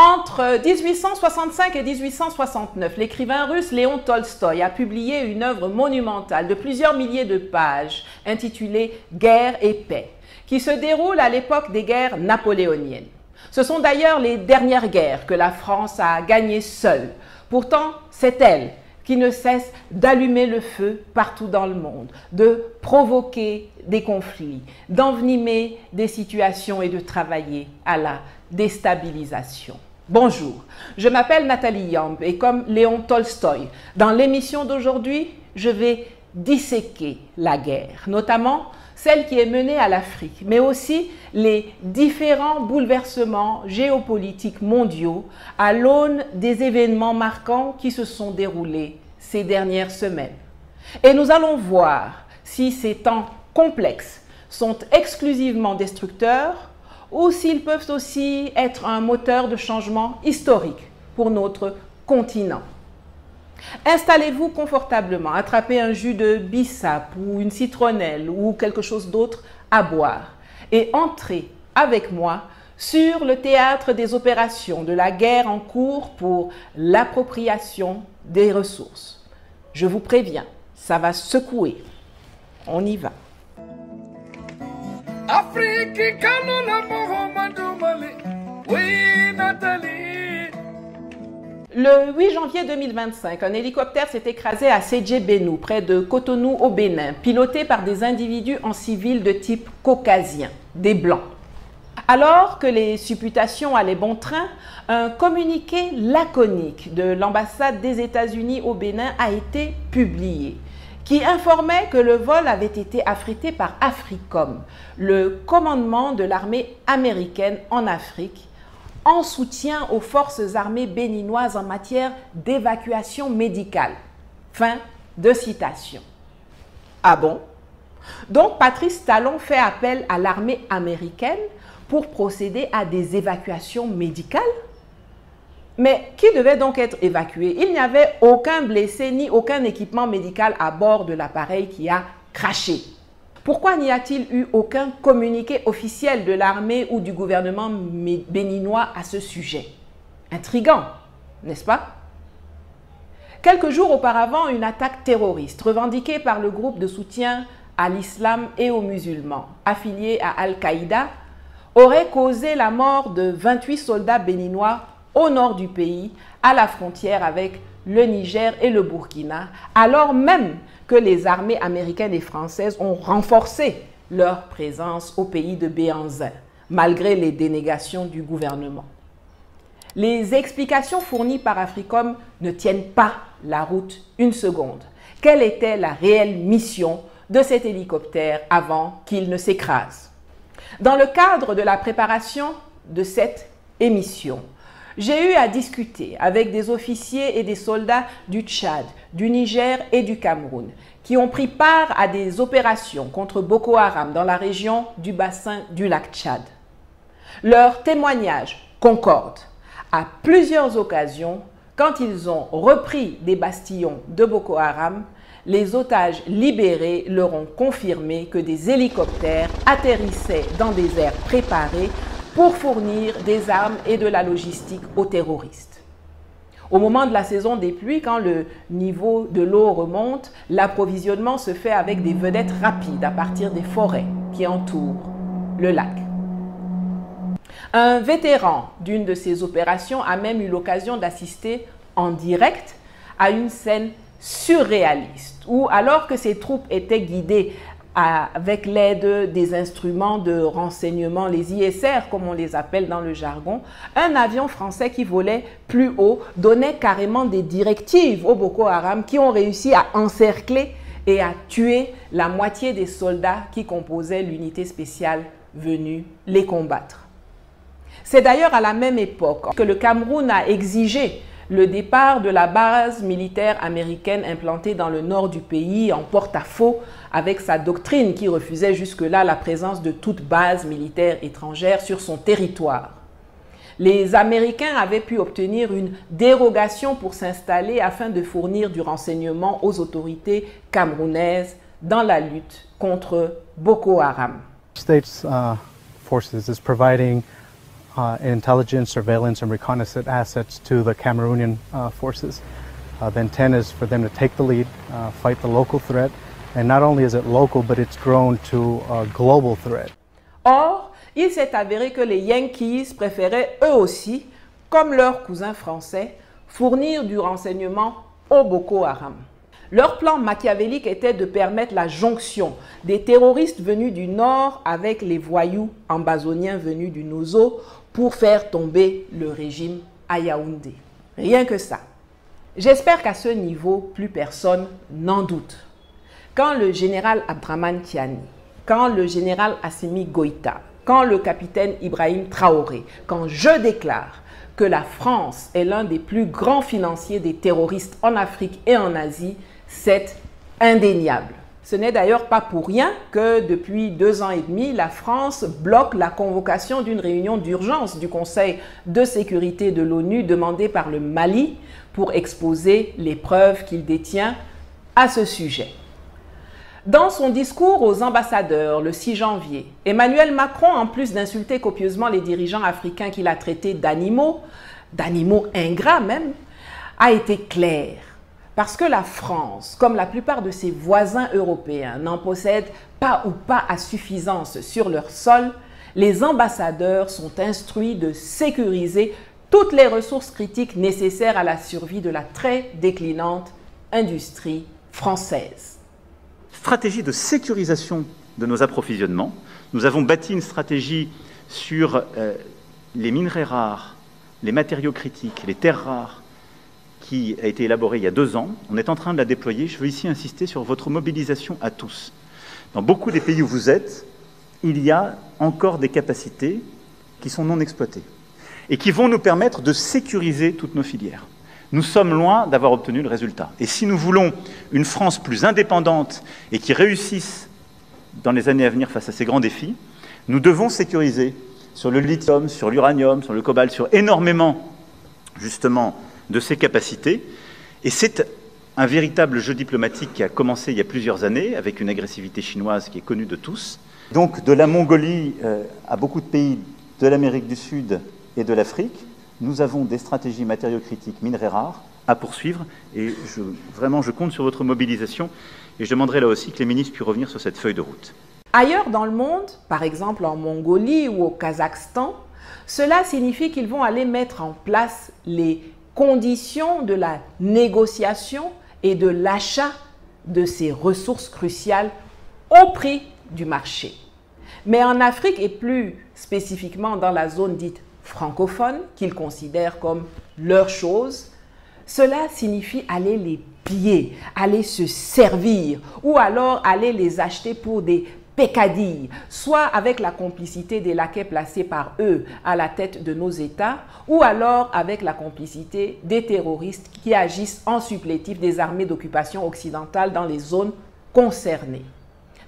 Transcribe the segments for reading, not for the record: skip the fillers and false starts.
Entre 1865 et 1869, l'écrivain russe Léon Tolstoï a publié une œuvre monumentale de plusieurs milliers de pages intitulée « Guerre et paix », qui se déroule à l'époque des guerres napoléoniennes. Ce sont d'ailleurs les dernières guerres que la France a gagnées seule. Pourtant, c'est elle qui ne cesse d'allumer le feu partout dans le monde, de provoquer des conflits, d'envenimer des situations et de travailler à la déstabilisation. Bonjour, je m'appelle Nathalie Yamb et comme Léon Tolstoï, dans l'émission d'aujourd'hui, je vais disséquer la guerre, notamment celle qui est menée à l'Afrique, mais aussi les différents bouleversements géopolitiques mondiaux à l'aune des événements marquants qui se sont déroulés ces dernières semaines. Et nous allons voir si ces temps complexes sont exclusivement destructeurs ou s'ils peuvent aussi être un moteur de changement historique pour notre continent. Installez-vous confortablement, attrapez un jus de bissap ou une citronnelle ou quelque chose d'autre à boire et entrez avec moi sur le théâtre des opérations de la guerre en cours pour l'appropriation des ressources. Je vous préviens, ça va secouer. On y va. Le 8 janvier 2025, un hélicoptère s'est écrasé à Sédhié-Bénou, près de Cotonou au Bénin, piloté par des individus en civil de type caucasien, des Blancs. Alors que les supputations allaient bon train, un communiqué laconique de l'ambassade des États-Unis au Bénin a été publié, qui informait que le vol avait été affrété par AFRICOM, le commandement de l'armée américaine en Afrique, en soutien aux forces armées béninoises en matière d'évacuation médicale. Fin de citation. Ah bon? Donc Patrice Talon fait appel à l'armée américaine pour procéder à des évacuations médicales? Mais qui devait donc être évacué? Il n'y avait aucun blessé ni aucun équipement médical à bord de l'appareil qui a craché. Pourquoi n'y a-t-il eu aucun communiqué officiel de l'armée ou du gouvernement béninois à ce sujet? Intriguant, n'est-ce pas? Quelques jours auparavant, une attaque terroriste revendiquée par le groupe de soutien à l'islam et aux musulmans, affilié à Al-Qaïda, aurait causé la mort de 28 soldats béninois au nord du pays, à la frontière avec le Niger et le Burkina, alors même que les armées américaines et françaises ont renforcé leur présence au pays de Béhanzin, malgré les dénégations du gouvernement. Les explications fournies par AFRICOM ne tiennent pas la route une seconde. Quelle était la réelle mission de cet hélicoptère avant qu'il ne s'écrase? Dans le cadre de la préparation de cette émission, j'ai eu à discuter avec des officiers et des soldats du Tchad, du Niger et du Cameroun qui ont pris part à des opérations contre Boko Haram dans la région du bassin du lac Tchad. Leurs témoignages concordent. À plusieurs occasions, quand ils ont repris des bastions de Boko Haram, les otages libérés leur ont confirmé que des hélicoptères atterrissaient dans des aires préparées pour fournir des armes et de la logistique aux terroristes. Au moment de la saison des pluies, quand le niveau de l'eau remonte, l'approvisionnement se fait avec des vedettes rapides à partir des forêts qui entourent le lac. Un vétéran d'une de ces opérations a même eu l'occasion d'assister en direct à une scène surréaliste où, alors que ses troupes étaient guidées avec l'aide des instruments de renseignement, les ISR comme on les appelle dans le jargon, un avion français qui volait plus haut donnait carrément des directives aux Boko Haram qui ont réussi à encercler et à tuer la moitié des soldats qui composaient l'unité spéciale venue les combattre. C'est d'ailleurs à la même époque que le Cameroun a exigé le départ de la base militaire américaine implantée dans le nord du pays en porte-à-faux avec sa doctrine qui refusait jusque-là la présence de toute base militaire étrangère sur son territoire. Les Américains avaient pu obtenir une dérogation pour s'installer afin de fournir du renseignement aux autorités camerounaises dans la lutte contre Boko Haram. States forces is providing intelligence, surveillance, and reconnaissance assets to the Cameroonian forces. Then 10 is for them to take the lead, fight the local threat, and not only is it local, but it's grown to a global threat. Or, il s'est avéré que les Yankees préféraient eux aussi, comme leurs cousins français, fournir du renseignement au Boko Haram. Leur plan machiavélique était de permettre la jonction des terroristes venus du nord avec les voyous ambazoniens venus du Nozo pour faire tomber le régime à Yaoundé. Rien que ça. J'espère qu'à ce niveau, plus personne n'en doute. Quand le général Abdraman Tiani, quand le général Assimi Goïta, quand le capitaine Ibrahim Traoré, quand je déclare que la France est l'un des plus grands financiers des terroristes en Afrique et en Asie, c'est indéniable. Ce n'est d'ailleurs pas pour rien que depuis 2 ans et demi, la France bloque la convocation d'une réunion d'urgence du Conseil de sécurité de l'ONU demandée par le Mali pour exposer les preuves qu'il détient à ce sujet. Dans son discours aux ambassadeurs le 6 janvier, Emmanuel Macron, en plus d'insulter copieusement les dirigeants africains qu'il a traités d'animaux ingrats même, a été clair. Parce que la France, comme la plupart de ses voisins européens, n'en possède pas ou pas à suffisance sur leur sol, les ambassadeurs sont instruits de sécuriser toutes les ressources critiques nécessaires à la survie de la très déclinante industrie française. Stratégie de sécurisation de nos approvisionnements. Nous avons bâti une stratégie sur les minerais rares, les matériaux critiques, les terres rares, qui a été élaborée il y a 2 ans. On est en train de la déployer. Je veux ici insister sur votre mobilisation à tous. Dans beaucoup des pays où vous êtes, il y a encore des capacités qui sont non exploitées et qui vont nous permettre de sécuriser toutes nos filières. Nous sommes loin d'avoir obtenu le résultat. Et si nous voulons une France plus indépendante et qui réussisse dans les années à venir face à ces grands défis, nous devons sécuriser sur le lithium, sur l'uranium, sur le cobalt, sur énormément, justement, de ces capacités. Et c'est un véritable jeu diplomatique qui a commencé il y a plusieurs années, avec une agressivité chinoise qui est connue de tous. Donc, de la Mongolie à beaucoup de pays de l'Amérique du Sud et de l'Afrique, nous avons des stratégies matériaux critiques, minerais rares, à poursuivre. Et vraiment, je compte sur votre mobilisation. Et je demanderai là aussi que les ministres puissent revenir sur cette feuille de route. Ailleurs dans le monde, par exemple en Mongolie ou au Kazakhstan, cela signifie qu'ils vont aller mettre en place les conditions de la négociation et de l'achat de ces ressources cruciales au prix du marché. Mais en Afrique et plus spécifiquement dans la zone dite francophone, qu'ils considèrent comme leur chose, cela signifie aller les piller, aller se servir ou alors aller les acheter pour des peccadilles, soit avec la complicité des laquais placés par eux à la tête de nos États, ou alors avec la complicité des terroristes qui agissent en supplétif des armées d'occupation occidentale dans les zones concernées.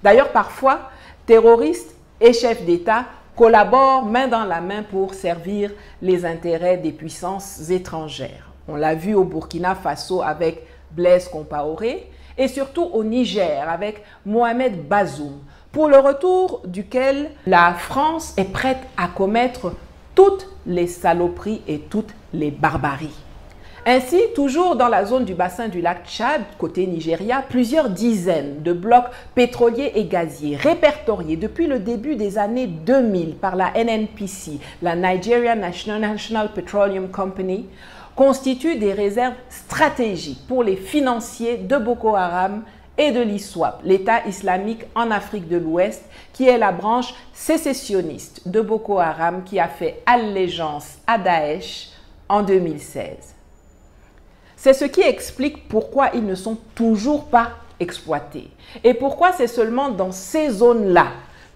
D'ailleurs, parfois, terroristes et chefs d'État collaborent main dans la main pour servir les intérêts des puissances étrangères. On l'a vu au Burkina Faso avec Blaise Compaoré et surtout au Niger avec Mohamed Bazoum, pour le retour duquel la France est prête à commettre toutes les saloperies et toutes les barbaries. Ainsi, toujours dans la zone du bassin du lac Tchad, côté Nigeria, plusieurs dizaines de blocs pétroliers et gaziers répertoriés depuis le début des années 2000 par la NNPC, la Nigeria National Petroleum Company, constituent des réserves stratégiques pour les financiers de Boko Haram et de l'ISWAP, l'État islamique en Afrique de l'Ouest, qui est la branche sécessionniste de Boko Haram qui a fait allégeance à Daesh en 2016. C'est ce qui explique pourquoi ils ne sont toujours pas exploités et pourquoi c'est seulement dans ces zones-là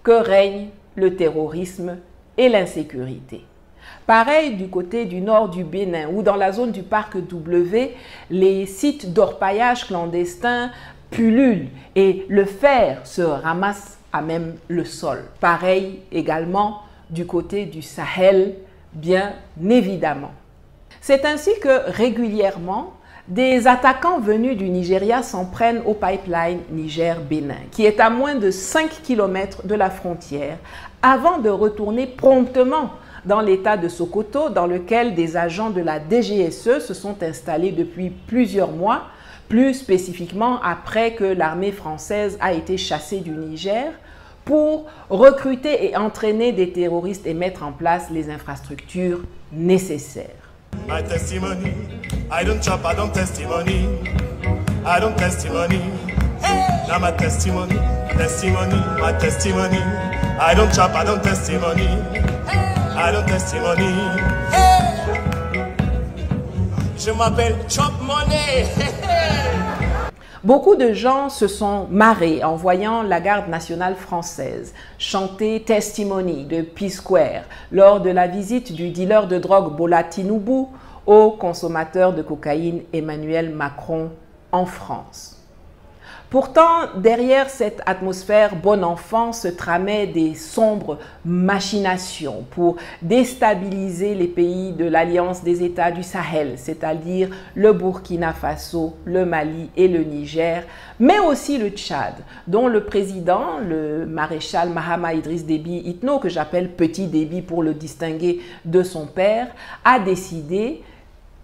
que règne le terrorisme et l'insécurité. Pareil du côté du nord du Bénin ou dans la zone du parc W, les sites d'orpaillage clandestins pullulent et le fer se ramasse à même le sol. Pareil également du côté du Sahel, bien évidemment. C'est ainsi que régulièrement, des attaquants venus du Nigeria s'en prennent au pipeline Niger-Bénin, qui est à moins de 5 km de la frontière, avant de retourner promptement dans l'état de Sokoto, dans lequel des agents de la DGSE se sont installés depuis plusieurs mois, plus spécifiquement après que l'armée française a été chassée du Niger, pour recruter et entraîner des terroristes et mettre en place les infrastructures nécessaires. My testimony, I don't chop, I don't testimony. I don't testimony. Now my testimony, testimony, my testimony. I don't chop, I don't testimony. I don't testimony. Je m'appelle Chop Money. Beaucoup de gens se sont marrés en voyant la garde nationale française chanter Testimony de P-Square lors de la visite du dealer de drogue Bola Tinubu au consommateur de cocaïne Emmanuel Macron en France. Pourtant, derrière cette atmosphère bon enfant se tramaient des sombres machinations pour déstabiliser les pays de l'Alliance des États du Sahel, c'est-à-dire le Burkina Faso, le Mali et le Niger, mais aussi le Tchad, dont le président, le maréchal Mahama Idriss Déby Itno, que j'appelle Petit Déby pour le distinguer de son père, a décidé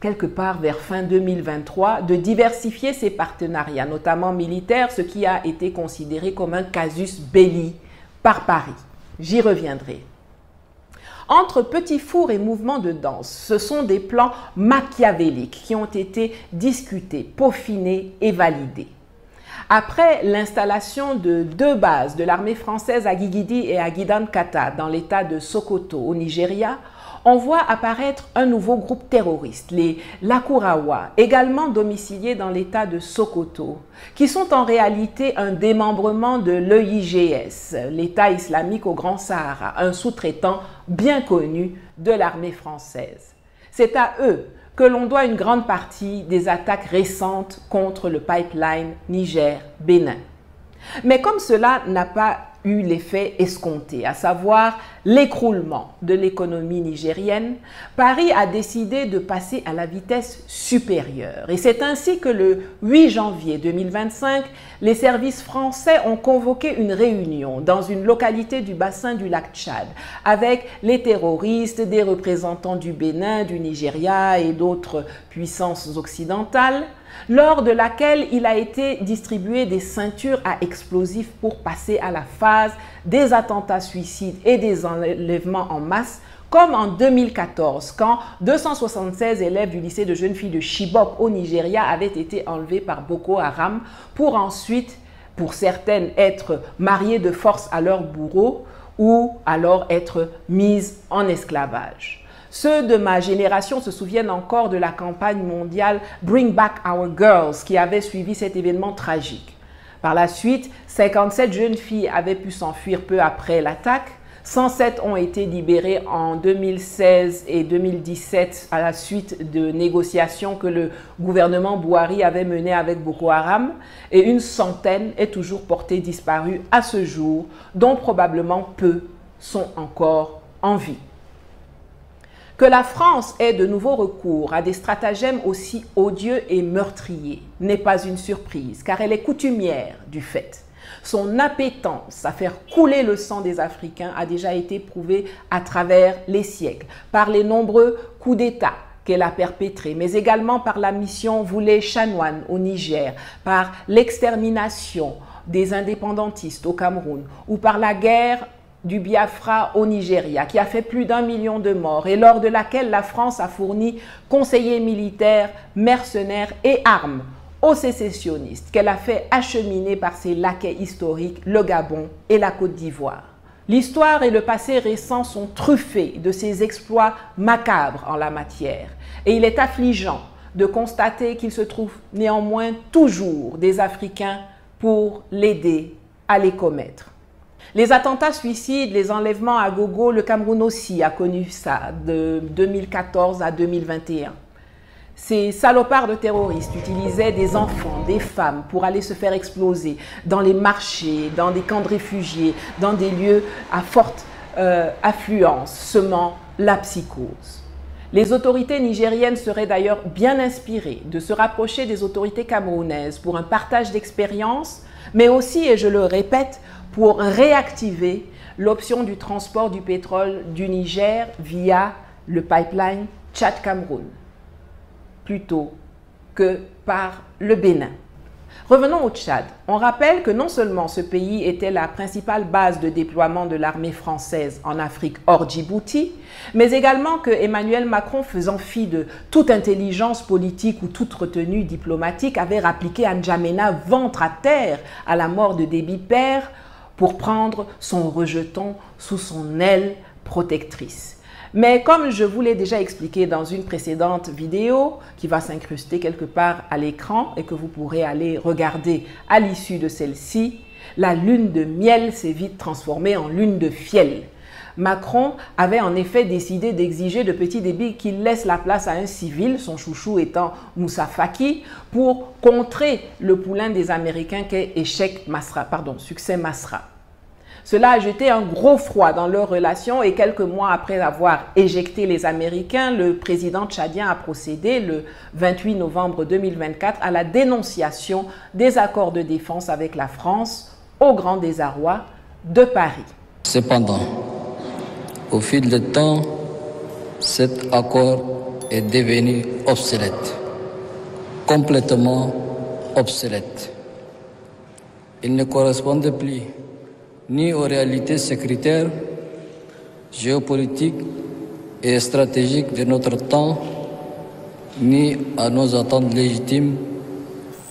quelque part vers fin 2023, de diversifier ses partenariats, notamment militaires, ce qui a été considéré comme un casus belli par Paris. J'y reviendrai. Entre petits fours et mouvements de danse, ce sont des plans machiavéliques qui ont été discutés, peaufinés et validés. Après l'installation de 2 bases de l'armée française à Guigidi et à Gidankata dans l'état de Sokoto au Nigeria, on voit apparaître un nouveau groupe terroriste, les Lakurawa, également domiciliés dans l'état de Sokoto, qui sont en réalité un démembrement de l'EIGS, l'État islamique au Grand Sahara, un sous-traitant bien connu de l'armée française. C'est à eux que l'on doit une grande partie des attaques récentes contre le pipeline Niger-Bénin. Mais comme cela n'a pas eu l'effet escompté, à savoir l'écroulement de l'économie nigérienne, Paris a décidé de passer à la vitesse supérieure. Et c'est ainsi que le 8 janvier 2025, les services français ont convoqué une réunion dans une localité du bassin du lac Tchad avec les terroristes, des représentants du Bénin, du Nigeria et d'autres puissances occidentales, lors de laquelle il a été distribué des ceintures à explosifs pour passer à la phase des attentats suicides et des enlèvements en masse, comme en 2014, quand 276 élèves du lycée de jeunes filles de Chibok au Nigeria avaient été enlevés par Boko Haram pour ensuite, pour certaines, être mariées de force à leurs bourreaux ou alors être mises en esclavage. Ceux de ma génération se souviennent encore de la campagne mondiale Bring Back Our Girls qui avait suivi cet événement tragique. Par la suite, 57 jeunes filles avaient pu s'enfuir peu après l'attaque. 107 ont été libérées en 2016 et 2017 à la suite de négociations que le gouvernement Buhari avait menées avec Boko Haram et une centaine est toujours portée disparue à ce jour, dont probablement peu sont encore en vie. Que la France ait de nouveau recours à des stratagèmes aussi odieux et meurtriers n'est pas une surprise, car elle est coutumière du fait. Son appétence à faire couler le sang des Africains a déjà été prouvée à travers les siècles, par les nombreux coups d'État qu'elle a perpétrés, mais également par la mission Voulé-Chanoine au Niger, par l'extermination des indépendantistes au Cameroun, ou par la guerre du Biafra au Nigeria, qui a fait plus d'1 million de morts et lors de laquelle la France a fourni conseillers militaires, mercenaires et armes aux sécessionnistes qu'elle a fait acheminer par ses laquais historiques, le Gabon et la Côte d'Ivoire. L'histoire et le passé récent sont truffés de ces exploits macabres en la matière et il est affligeant de constater qu'il se trouve néanmoins toujours des Africains pour l'aider à les commettre. Les attentats suicides, les enlèvements à gogo, le Cameroun aussi a connu ça de 2014 à 2021. Ces salopards de terroristes utilisaient des enfants, des femmes pour aller se faire exploser dans les marchés, dans des camps de réfugiés, dans des lieux à forte affluence, semant la psychose. Les autorités nigériennes seraient d'ailleurs bien inspirées de se rapprocher des autorités camerounaises pour un partage d'expériences, mais aussi, et je le répète, pour réactiver l'option du transport du pétrole du Niger via le pipeline Tchad-Cameroun, plutôt que par le Bénin. Revenons au Tchad. On rappelle que non seulement ce pays était la principale base de déploiement de l'armée française en Afrique hors Djibouti, mais également que Emmanuel Macron, faisant fi de toute intelligence politique ou toute retenue diplomatique, avait rappliqué à N'Djamena ventre à terre à la mort de Déby Père pour prendre son rejeton sous son aile protectrice. Mais comme je vous l'ai déjà expliqué dans une précédente vidéo qui va s'incruster quelque part à l'écran et que vous pourrez aller regarder à l'issue de celle-ci, la lune de miel s'est vite transformée en lune de fiel. Macron avait en effet décidé d'exiger de Petit Déby qu'il laisse la place à un civil, son chouchou étant Moussa Faki, pour contrer le poulain des Américains qu'est Succès Masra. Cela a jeté un gros froid dans leurs relations et quelques mois après avoir éjecté les Américains, le président tchadien a procédé le 28 novembre 2024 à la dénonciation des accords de défense avec la France au grand désarroi de Paris. Cependant, au fil du temps, cet accord est devenu obsolète, complètement obsolète. Il ne correspondait plus ni aux réalités sécuritaires, géopolitiques et stratégiques de notre temps, ni à nos attentes légitimes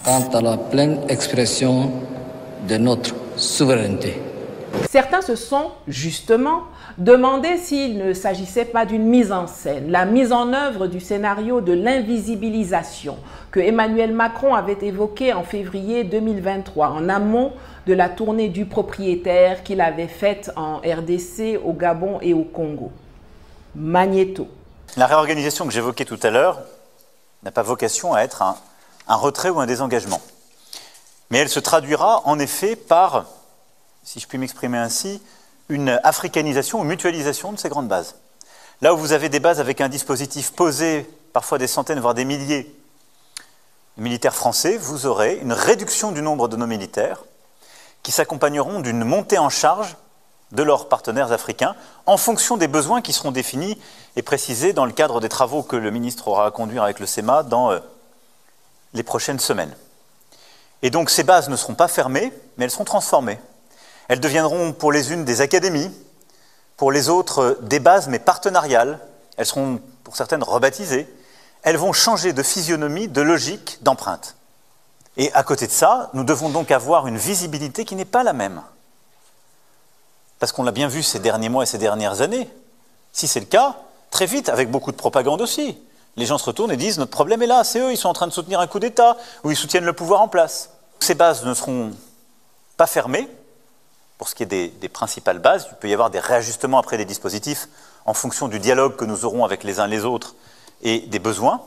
quant à la pleine expression de notre souveraineté. Certains se sont justement demandé s'il ne s'agissait pas d'une mise en scène, la mise en œuvre du scénario de l'invisibilisation que Emmanuel Macron avait évoqué en février 2023, en amont de la tournée du propriétaire qu'il avait faite en RDC, au Gabon et au Congo. Magnéto. La réorganisation que j'évoquais tout à l'heure n'a pas vocation à être un retrait ou un désengagement. Mais elle se traduira en effet par, si je puis m'exprimer ainsi, une africanisation ou mutualisation de ces grandes bases. Là où vous avez des bases avec un dispositif posé, parfois des centaines, voire des milliers de militaires français, vous aurez une réduction du nombre de nos militaires qui s'accompagneront d'une montée en charge de leurs partenaires africains en fonction des besoins qui seront définis et précisés dans le cadre des travaux que le ministre aura à conduire avec le SEMA dans les prochaines semaines. Et donc ces bases ne seront pas fermées, mais elles seront transformées. Elles deviendront pour les unes des académies, pour les autres des bases mais partenariales. Elles seront pour certaines rebaptisées. Elles vont changer de physionomie, de logique, d'empreinte. Et à côté de ça, nous devons donc avoir une visibilité qui n'est pas la même. Parce qu'on l'a bien vu ces derniers mois et ces dernières années. Si c'est le cas, très vite, avec beaucoup de propagande aussi, les gens se retournent et disent « notre problème est là, c'est eux, ils sont en train de soutenir un coup d'État ou ils soutiennent le pouvoir en place ». Ces bases ne seront pas fermées. Pour ce qui est des principales bases, il peut y avoir des réajustements après des dispositifs en fonction du dialogue que nous aurons avec les uns les autres et des besoins,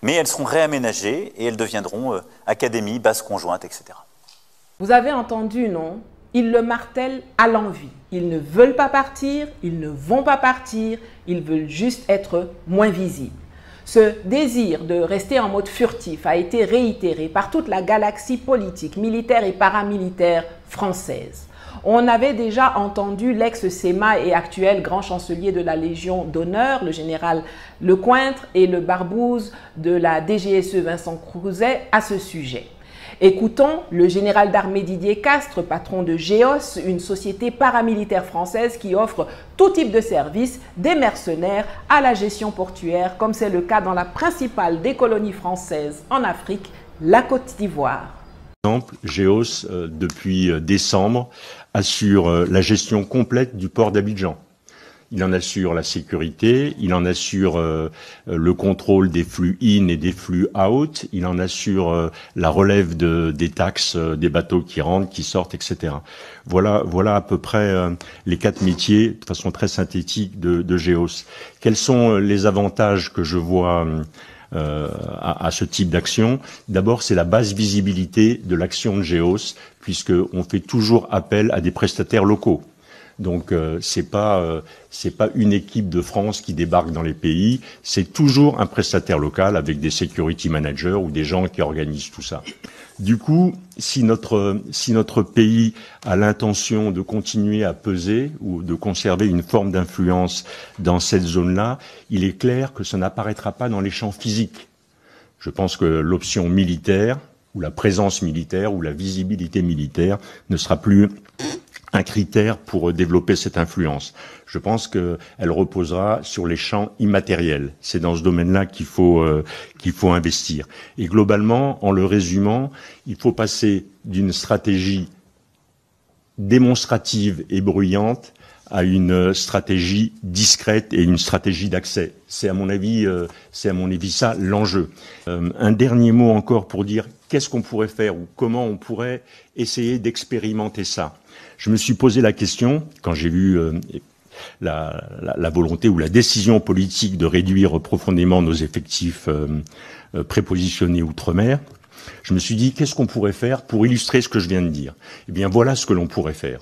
mais elles seront réaménagées et elles deviendront académies, bases conjointes, etc. Vous avez entendu, non? Ils le martèlent à l'envi. Ils ne veulent pas partir, ils ne vont pas partir, ils veulent juste être moins visibles. Ce désir de rester en mode furtif a été réitéré par toute la galaxie politique, militaire et paramilitaire française. On avait déjà entendu l'ex-SEMA et actuel grand chancelier de la Légion d'honneur, le général Lecointre, et le barbouze de la DGSE Vincent Crouzet à ce sujet. Écoutons le général d'armée Didier Castres, patron de GEOS, une société paramilitaire française qui offre tout type de services, des mercenaires à la gestion portuaire, comme c'est le cas dans la principale des colonies françaises en Afrique, la Côte d'Ivoire. Par exemple, GEOS, depuis décembre, assure la gestion complète du port d'Abidjan. Il en assure la sécurité, il en assure le contrôle des flux in et des flux out, il en assure la relève des taxes des bateaux qui rentrent, qui sortent, etc. Voilà à peu près les 4 métiers, de façon très synthétique, de GEOS. Quels sont les avantages que je vois à ce type d'action? D'abord, c'est la basse visibilité de l'action de GEOS, puisqu'on fait toujours appel à des prestataires locaux. Donc c'est pas une équipe de France qui débarque dans les pays, c'est toujours un prestataire local avec des security managers ou des gens qui organisent tout ça. Du coup, si notre pays a l'intention de continuer à peser ou de conserver une forme d'influence dans cette zone-là, il est clair que ça n'apparaîtra pas dans les champs physiques. Je pense que l'option militaire, ou la présence militaire, ou la visibilité militaire ne sera plus un critère pour développer cette influence. Je pense qu'elle reposera sur les champs immatériels. C'est dans ce domaine-là qu'il faut investir. Et globalement, en le résumant, il faut passer d'une stratégie démonstrative et bruyante à une stratégie discrète et une stratégie d'accès. C'est à mon avis ça l'enjeu. Un dernier mot encore pour dire qu'est-ce qu'on pourrait faire ou comment on pourrait essayer d'expérimenter ça. Je me suis posé la question quand j'ai vu la volonté ou la décision politique de réduire profondément nos effectifs prépositionnés outre-mer. Je me suis dit qu'est-ce qu'on pourrait faire pour illustrer ce que je viens de dire. Eh bien voilà ce que l'on pourrait faire.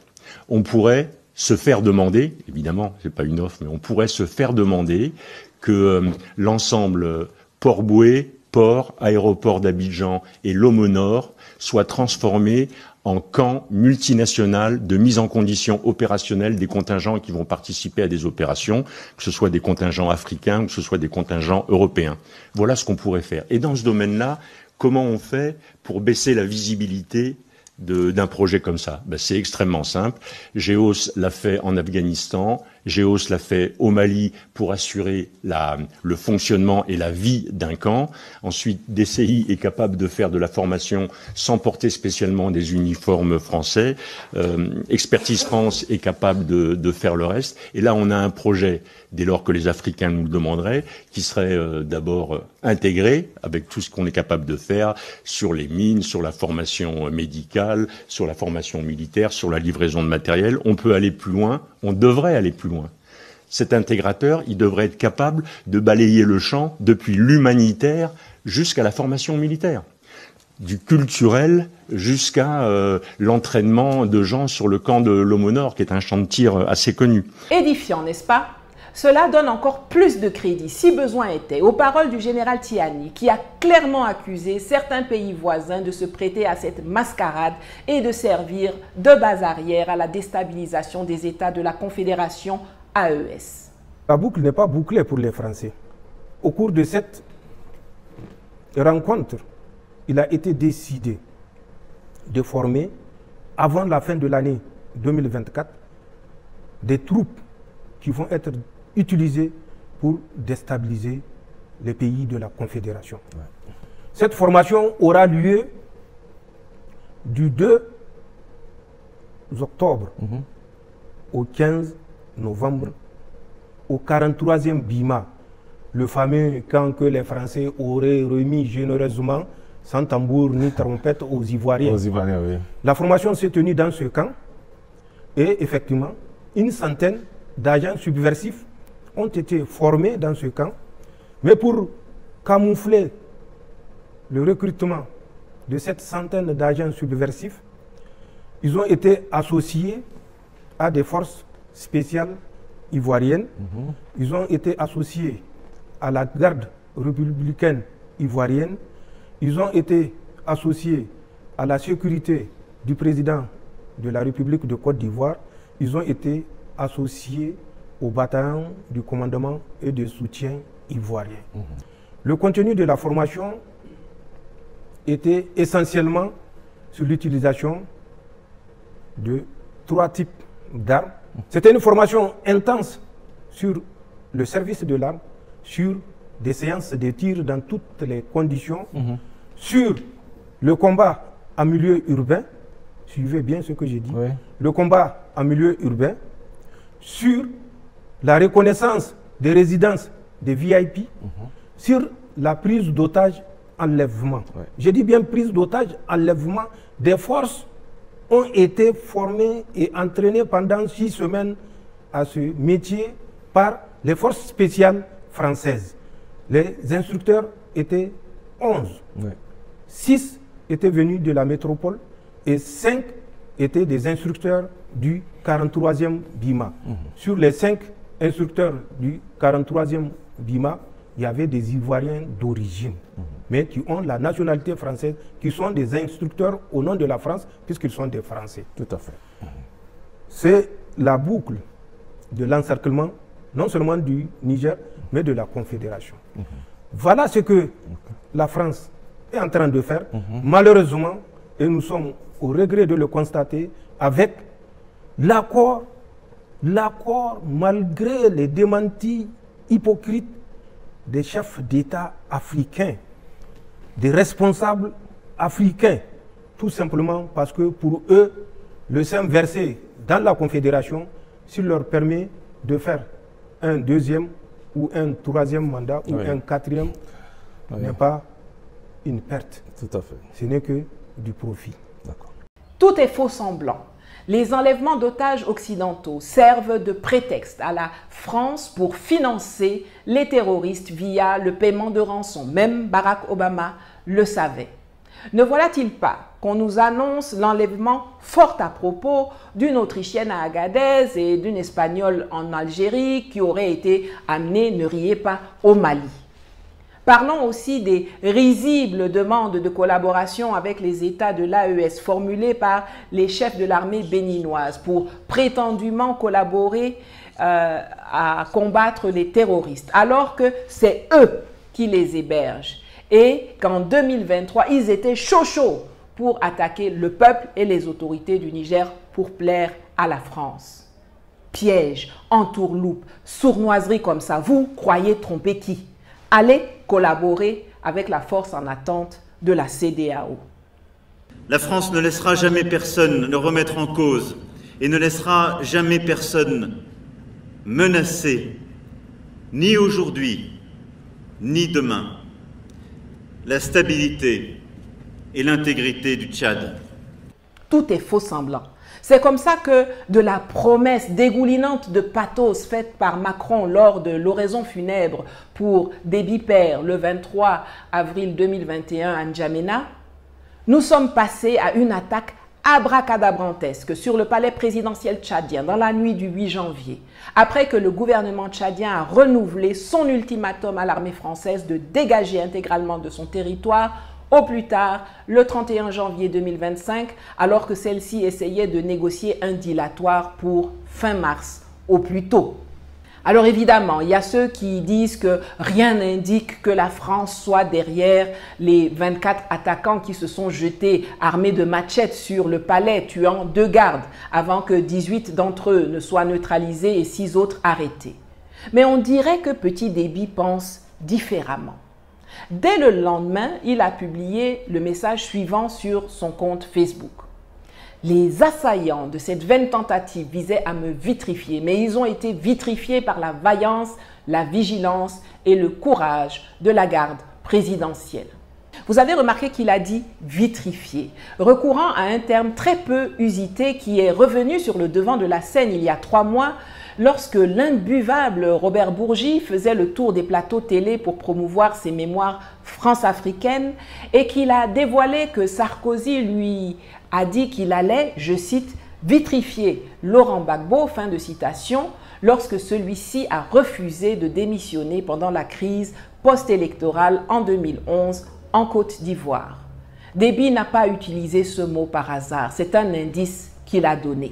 On pourrait se faire demander, évidemment, c'est pas une offre, mais on pourrait se faire demander que l'ensemble Port-Bouët, port, aéroport d'Abidjan et Lomo Nord soient transformés en camp multinational de mise en condition opérationnelle des contingents qui vont participer à des opérations, que ce soit des contingents africains ou que ce soit des contingents européens. Voilà ce qu'on pourrait faire. Et dans ce domaine-là, comment on fait pour baisser la visibilité d'un projet comme ça? C'est extrêmement simple. GEOS l'a fait en Afghanistan, GEOS l'a fait au Mali pour assurer le fonctionnement et la vie d'un camp. Ensuite, DCI est capable de faire de la formation sans porter spécialement des uniformes français. Expertise France est capable de faire le reste. Et là, on a un projet, dès lors que les Africains nous le demanderaient, qui serait d'abord intégré avec tout ce qu'on est capable de faire sur les mines, sur la formation médicale, sur la formation militaire, sur la livraison de matériel. On peut aller plus loin, on devrait aller plus loin. Cet intégrateur, il devrait être capable de balayer le champ depuis l'humanitaire jusqu'à la formation militaire, du culturel jusqu'à l'entraînement de gens sur le camp de Lomo Nord, qui est un champ de tir assez connu. Édifiant, n'est-ce pas? Cela donne encore plus de crédit, si besoin était, aux paroles du général Tiani, qui a clairement accusé certains pays voisins de se prêter à cette mascarade et de servir de base arrière à la déstabilisation des États de la Confédération AES. La boucle n'est pas bouclée pour les Français. Au cours de cette rencontre, il a été décidé de former, avant la fin de l'année 2024, des troupes qui vont être utilisées pour déstabiliser les pays de la Confédération. Ouais. Cette formation aura lieu du 2 octobre au 15 novembre au 43e BIMA, le fameux camp que les Français auraient remis généreusement, sans tambour ni trompette, aux Ivoiriens. Oui. La formation s'est tenue dans ce camp et effectivement, une centaine d'agents subversifs ont été formés dans ce camp, mais pour camoufler le recrutement de cette centaine d'agents subversifs, ils ont été associés à des forces spéciales ivoiriennes, ils ont été associés à la garde républicaine ivoirienne, ils ont été associés à la sécurité du président de la République de Côte d'Ivoire, ils ont été associés au bataillon du commandement et de soutien ivoirien. Le contenu de la formation était essentiellement sur l'utilisation de 3 types d'armes. C'était une formation intense sur le service de l'arme, sur des séances de tir dans toutes les conditions, sur le combat en milieu urbain, suivez bien ce que j'ai dit, le combat en milieu urbain, sur la reconnaissance des résidences des VIP, sur la prise d'otages, enlèvement. J'ai dit bien prise d'otages, enlèvement. Des forces ont été formées et entraînées pendant 6 semaines à ce métier par les forces spéciales françaises. Les instructeurs étaient 11. 6 étaient venus de la métropole et 5 étaient des instructeurs du 43e BIMA. Sur les 5 instructeurs du 43e BIMA, il y avait des Ivoiriens d'origine, mais qui ont la nationalité française, qui sont des instructeurs au nom de la France, puisqu'ils sont des Français. Tout à fait. C'est la boucle de l'encerclement, non seulement du Niger, mais de la Confédération. Voilà ce que la France est en train de faire, malheureusement, et nous sommes au regret de le constater, avec l'accord, malgré les démentis hypocrites des chefs d'État africains, des responsables africains, tout simplement parce que pour eux, le sein versé dans la Confédération, s'il leur permet de faire un deuxième ou un troisième mandat ou un quatrième, n'est pas une perte. Tout à fait. Ce n'est que du profit. Tout est faux semblant. Les enlèvements d'otages occidentaux servent de prétexte à la France pour financer les terroristes via le paiement de rançon. Même Barack Obama le savait. Ne voilà-t-il pas qu'on nous annonce l'enlèvement fort à propos d'une Autrichienne à Agadez et d'une Espagnole en Algérie qui aurait été amenée, ne riez pas, au Mali. Parlons aussi des risibles demandes de collaboration avec les États de l'AES formulées par les chefs de l'armée béninoise pour prétendument collaborer à combattre les terroristes, alors que c'est eux qui les hébergent et qu'en 2023, ils étaient chauds pour attaquer le peuple et les autorités du Niger pour plaire à la France. Piège, entourloupe, sournoiserie comme ça, vous croyez tromper qui? Allez collaborer avec la force en attente de la CEDEAO. La France ne laissera jamais personne le remettre en cause et ne laissera jamais personne menacer, ni aujourd'hui, ni demain, la stabilité et l'intégrité du Tchad. Tout est faux semblant. C'est comme ça que de la promesse dégoulinante de pathos faite par Macron lors de l'oraison funèbre pour Déby Père le 23 avril 2021 à N'Djamena, nous sommes passés à une attaque abracadabrantesque sur le palais présidentiel tchadien dans la nuit du 8 janvier, après que le gouvernement tchadien a renouvelé son ultimatum à l'armée française de dégager intégralement de son territoire au plus tard le 31 janvier 2025, alors que celle-ci essayait de négocier un dilatoire pour fin mars au plus tôt. Alors évidemment, il y a ceux qui disent que rien n'indique que la France soit derrière les 24 attaquants qui se sont jetés armés de machettes sur le palais, tuant 2 gardes, avant que 18 d'entre eux ne soient neutralisés et 6 autres arrêtés. Mais on dirait que Petit Déby pense différemment. Dès le lendemain, il a publié le message suivant sur son compte Facebook. Les assaillants de cette vaine tentative visaient à me vitrifier, mais ils ont été vitrifiés par la vaillance, la vigilance et le courage de la garde présidentielle. Vous avez remarqué qu'il a dit vitrifié, recourant à un terme très peu usité qui est revenu sur le devant de la scène il y a 3 mois lorsque l'imbuvable Robert Bourgi faisait le tour des plateaux télé pour promouvoir ses mémoires france-africaines et qu'il a dévoilé que Sarkozy lui a dit qu'il allait, je cite, vitrifier Laurent Gbagbo, fin de citation, lorsque celui-ci a refusé de démissionner pendant la crise post-électorale en 2011 en Côte d'Ivoire. Déby n'a pas utilisé ce mot par hasard, c'est un indice qu'il a donné.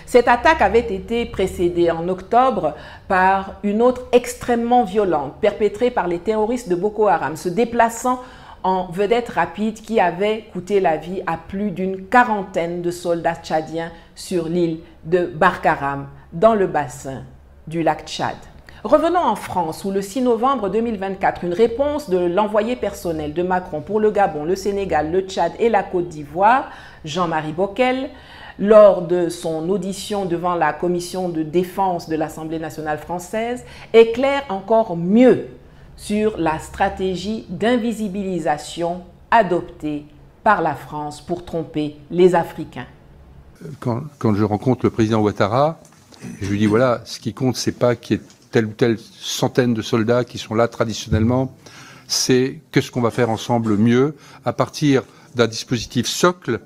Cette attaque avait été précédée en octobre par une autre extrêmement violente, perpétrée par les terroristes de Boko Haram, se déplaçant en vedette rapide qui avait coûté la vie à plus d'une 40aine de soldats tchadiens sur l'île de Barkaram, dans le bassin du lac Tchad. Revenons en France où le 6 novembre 2024, une réponse de l'envoyé personnel de Macron pour le Gabon, le Sénégal, le Tchad et la Côte d'Ivoire, Jean-Marie Bockel, lors de son audition devant la commission de défense de l'Assemblée nationale française, éclaire encore mieux sur la stratégie d'invisibilisation adoptée par la France pour tromper les Africains. Quand je rencontre le président Ouattara, je lui dis voilà, ce qui compte, c'est pas qu'il y ait telle ou telle centaine de soldats qui sont là traditionnellement, c'est qu'est-ce qu'on va faire ensemble mieux à partir d'un dispositif socle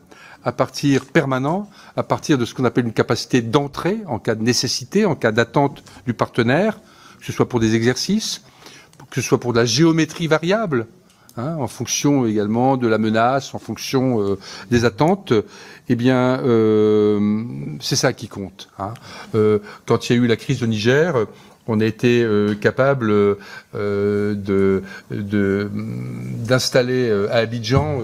permanent, à partir de ce qu'on appelle une capacité d'entrée en cas de nécessité, en cas d'attente du partenaire, que ce soit pour des exercices, que ce soit pour de la géométrie variable, en fonction également de la menace, en fonction des attentes, eh bien, c'est ça qui compte. Quand il y a eu la crise au Niger, on a été capable d'installer à Abidjan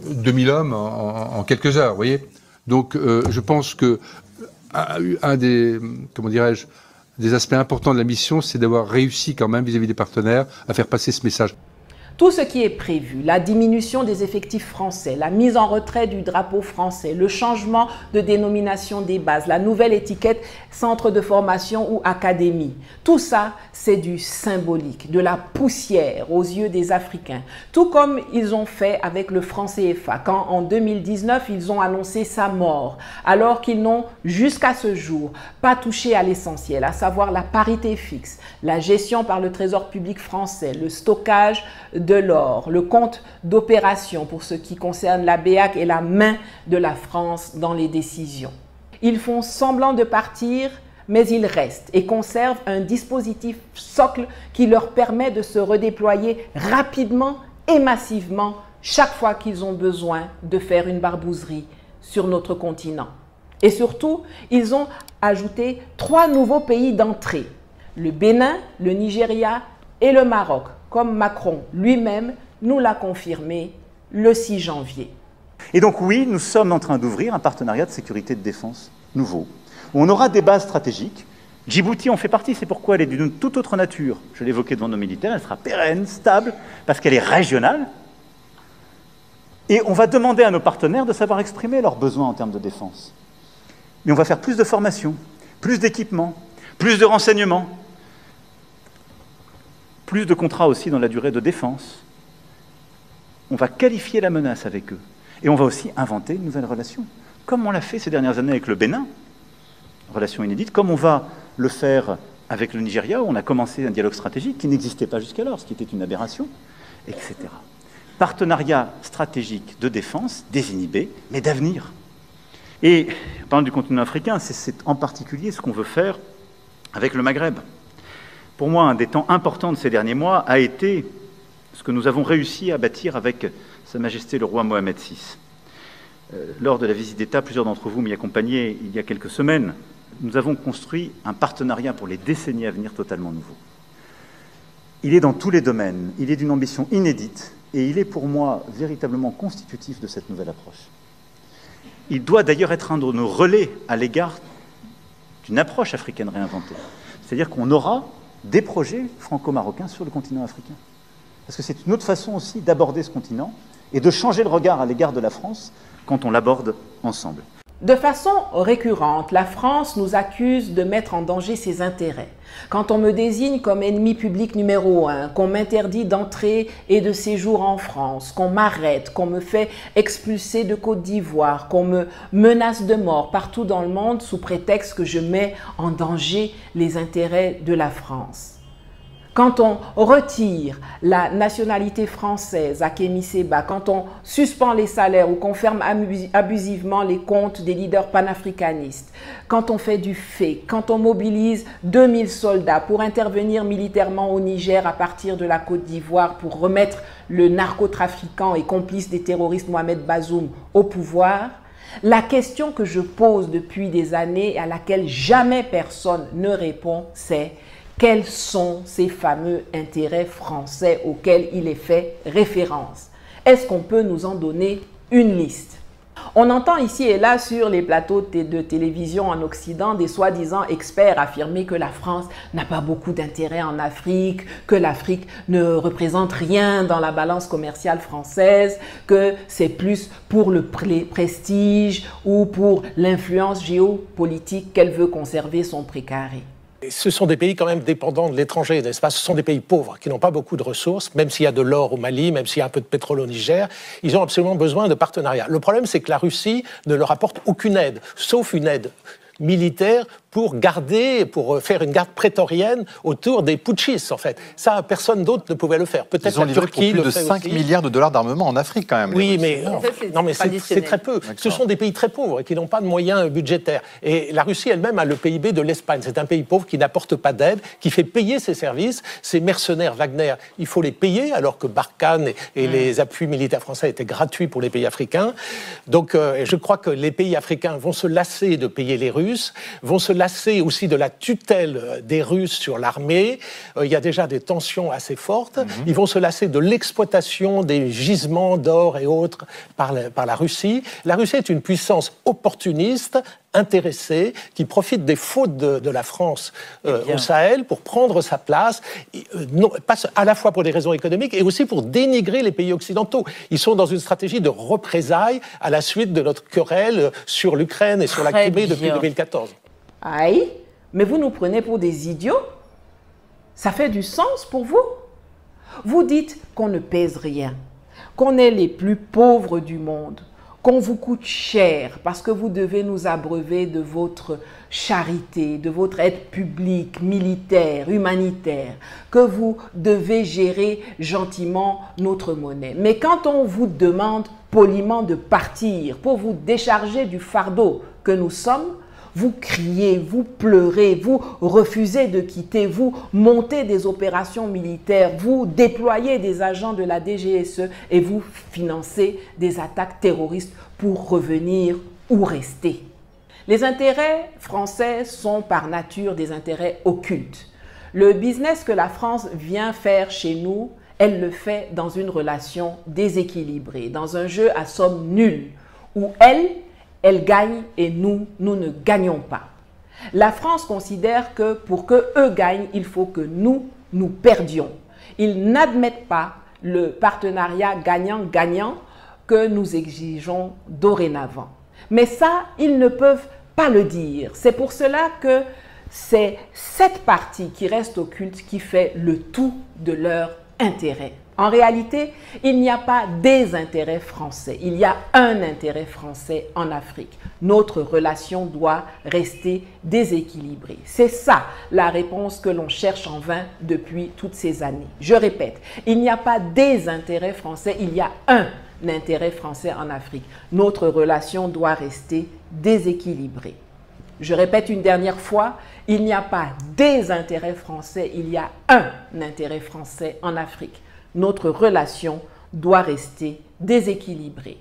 2000 hommes en quelques heures, vous voyez. Donc, je pense que un des, comment dirais-je, des aspects importants de la mission, c'est d'avoir réussi quand même vis-à-vis des partenaires à faire passer ce message. Tout ce qui est prévu, la diminution des effectifs français, la mise en retrait du drapeau français, le changement de dénomination des bases, la nouvelle étiquette centre de formation ou académie, tout ça, c'est du symbolique, de la poussière aux yeux des Africains. Tout comme ils ont fait avec le franc CFA, quand en 2019, ils ont annoncé sa mort, alors qu'ils n'ont jusqu'à ce jour pas touché à l'essentiel, à savoir la parité fixe, la gestion par le Trésor public français, le stockage de l'or, le compte d'opération pour ce qui concerne la BEAC et la main de la France dans les décisions. Ils font semblant de partir, mais ils restent et conservent un dispositif socle qui leur permet de se redéployer rapidement et massivement chaque fois qu'ils ont besoin de faire une barbouzerie sur notre continent. Et surtout, ils ont ajouté 3 nouveaux pays d'entrée, le Bénin, le Nigeria et le Maroc, comme Macron lui-même nous l'a confirmé le 6 janvier. Et donc oui, nous sommes en train d'ouvrir un partenariat de sécurité et de défense nouveau, où on aura des bases stratégiques. Djibouti en fait partie, c'est pourquoi elle est d'une toute autre nature. Je l'ai évoqué devant nos militaires, elle sera pérenne, stable, parce qu'elle est régionale. Et on va demander à nos partenaires de savoir exprimer leurs besoins en termes de défense. Mais on va faire plus de formation, plus d'équipement, plus de renseignements, plus de contrats aussi dans la durée de défense. On va qualifier la menace avec eux. Et on va aussi inventer une nouvelle relation, comme on l'a fait ces dernières années avec le Bénin, relation inédite, comme on va le faire avec le Nigeria, où on a commencé un dialogue stratégique qui n'existait pas jusqu'alors, ce qui était une aberration, etc. Partenariat stratégique de défense, désinhibé, mais d'avenir. Et, en parlant du continent africain, c'est en particulier ce qu'on veut faire avec le Maghreb. Pour moi, un des temps importants de ces derniers mois a été ce que nous avons réussi à bâtir avec Sa Majesté le roi Mohamed VI. Lors de la visite d'État, plusieurs d'entre vous m'y accompagnaient il y a quelques semaines. Nous avons construit un partenariat pour les décennies à venir totalement nouveau. Il est dans tous les domaines, il est d'une ambition inédite et il est pour moi véritablement constitutif de cette nouvelle approche. Il doit d'ailleurs être un de nos relais à l'égard d'une approche africaine réinventée. C'est-à-dire qu'on aura des projets franco-marocains sur le continent africain. Parce que c'est une autre façon aussi d'aborder ce continent et de changer le regard à l'égard de la France quand on l'aborde ensemble. De façon récurrente, la France nous accuse de mettre en danger ses intérêts. Quand on me désigne comme ennemi public numéro 1, qu'on m'interdit d'entrée et de séjour en France, qu'on m'arrête, qu'on me fait expulser de Côte d'Ivoire, qu'on me menace de mort partout dans le monde sous prétexte que je mets en danger les intérêts de la France. Quand on retire la nationalité française à Kémy Séba, quand on suspend les salaires ou qu'on ferme abusivement les comptes des leaders panafricanistes, quand on fait du fake, quand on mobilise 2000 soldats pour intervenir militairement au Niger à partir de la Côte d'Ivoire pour remettre le narcotrafiquant et complice des terroristes Mohamed Bazoum au pouvoir, la question que je pose depuis des années et à laquelle jamais personne ne répond, c'est: quels sont ces fameux intérêts français auxquels il est fait référence? Est-ce qu'on peut nous en donner une liste? On entend ici et là sur les plateaux de télévision en Occident des soi-disant experts affirmer que la France n'a pas beaucoup d'intérêt en Afrique, que l'Afrique ne représente rien dans la balance commerciale française, que c'est plus pour le prestige ou pour l'influence géopolitique qu'elle veut conserver son précaré. Ce sont des pays quand même dépendants de l'étranger, n'est-ce pas? Ce sont des pays pauvres qui n'ont pas beaucoup de ressources, même s'il y a de l'or au Mali, même s'il y a un peu de pétrole au Niger, ils ont absolument besoin de partenariats. Le problème, c'est que la Russie ne leur apporte aucune aide, sauf une aide militaire pour faire une garde prétorienne autour des putschistes, en fait. Ça, personne d'autre ne pouvait le faire. Peut-être la Turquie plus de 5 milliards de dollars d'armement en Afrique, quand même. Oui, mais c'est très peu. Ce sont des pays très pauvres et qui n'ont pas de moyens budgétaires. Et la Russie elle-même a le PIB de l'Espagne. C'est un pays pauvre qui n'apporte pas d'aide, qui fait payer ses services. Ces mercenaires Wagner, il faut les payer, alors que Barkhane et les appuis militaires français étaient gratuits pour les pays africains. Donc, je crois que les pays africains vont se lasser de payer les Russes, vont se lasser aussi de la tutelle des Russes sur l'armée. Il y a déjà des tensions assez fortes. Ils vont se lasser de l'exploitation des gisements d'or et autres par la Russie. La Russie est une puissance opportuniste, intéressée, qui profite des fautes de la France au Sahel pour prendre sa place, à la fois pour des raisons économiques et aussi pour dénigrer les pays occidentaux. Ils sont dans une stratégie de représailles à la suite de notre querelle sur l'Ukraine et sur la Crimée depuis 2014. Aïe, mais vous nous prenez pour des idiots? Ça fait du sens pour vous? Vous dites qu'on ne pèse rien, qu'on est les plus pauvres du monde, qu'on vous coûte cher parce que vous devez nous abreuver de votre charité, de votre aide publique, militaire, humanitaire, que vous devez gérer gentiment notre monnaie. Mais quand on vous demande poliment de partir pour vous décharger du fardeau que nous sommes, vous criez, vous pleurez, vous refusez de quitter, vous montez des opérations militaires, vous déployez des agents de la DGSE et vous financez des attaques terroristes pour revenir ou rester. Les intérêts français sont par nature des intérêts occultes. Le business que la France vient faire chez nous, elle le fait dans une relation déséquilibrée, dans un jeu à somme nulle, où elle gagne et nous ne gagnons pas. La France considère que pour que eux gagnent, il faut que nous perdions. Ils n'admettent pas le partenariat gagnant-gagnant que nous exigeons dorénavant. Mais ça, ils ne peuvent pas le dire. C'est pour cela que c'est cette partie qui reste occulte qui fait le tout de leur intérêt. En réalité, il n'y a pas des intérêts français, il y a un intérêt français en Afrique. Notre relation doit rester déséquilibrée. C'est ça la réponse que l'on cherche en vain depuis toutes ces années. Je répète, il n'y a pas des intérêts français, il y a un intérêt français en Afrique. Notre relation doit rester déséquilibrée. Je répète une dernière fois, il n'y a pas des intérêts français, il y a un intérêt français en Afrique. Notre relation doit rester déséquilibrée.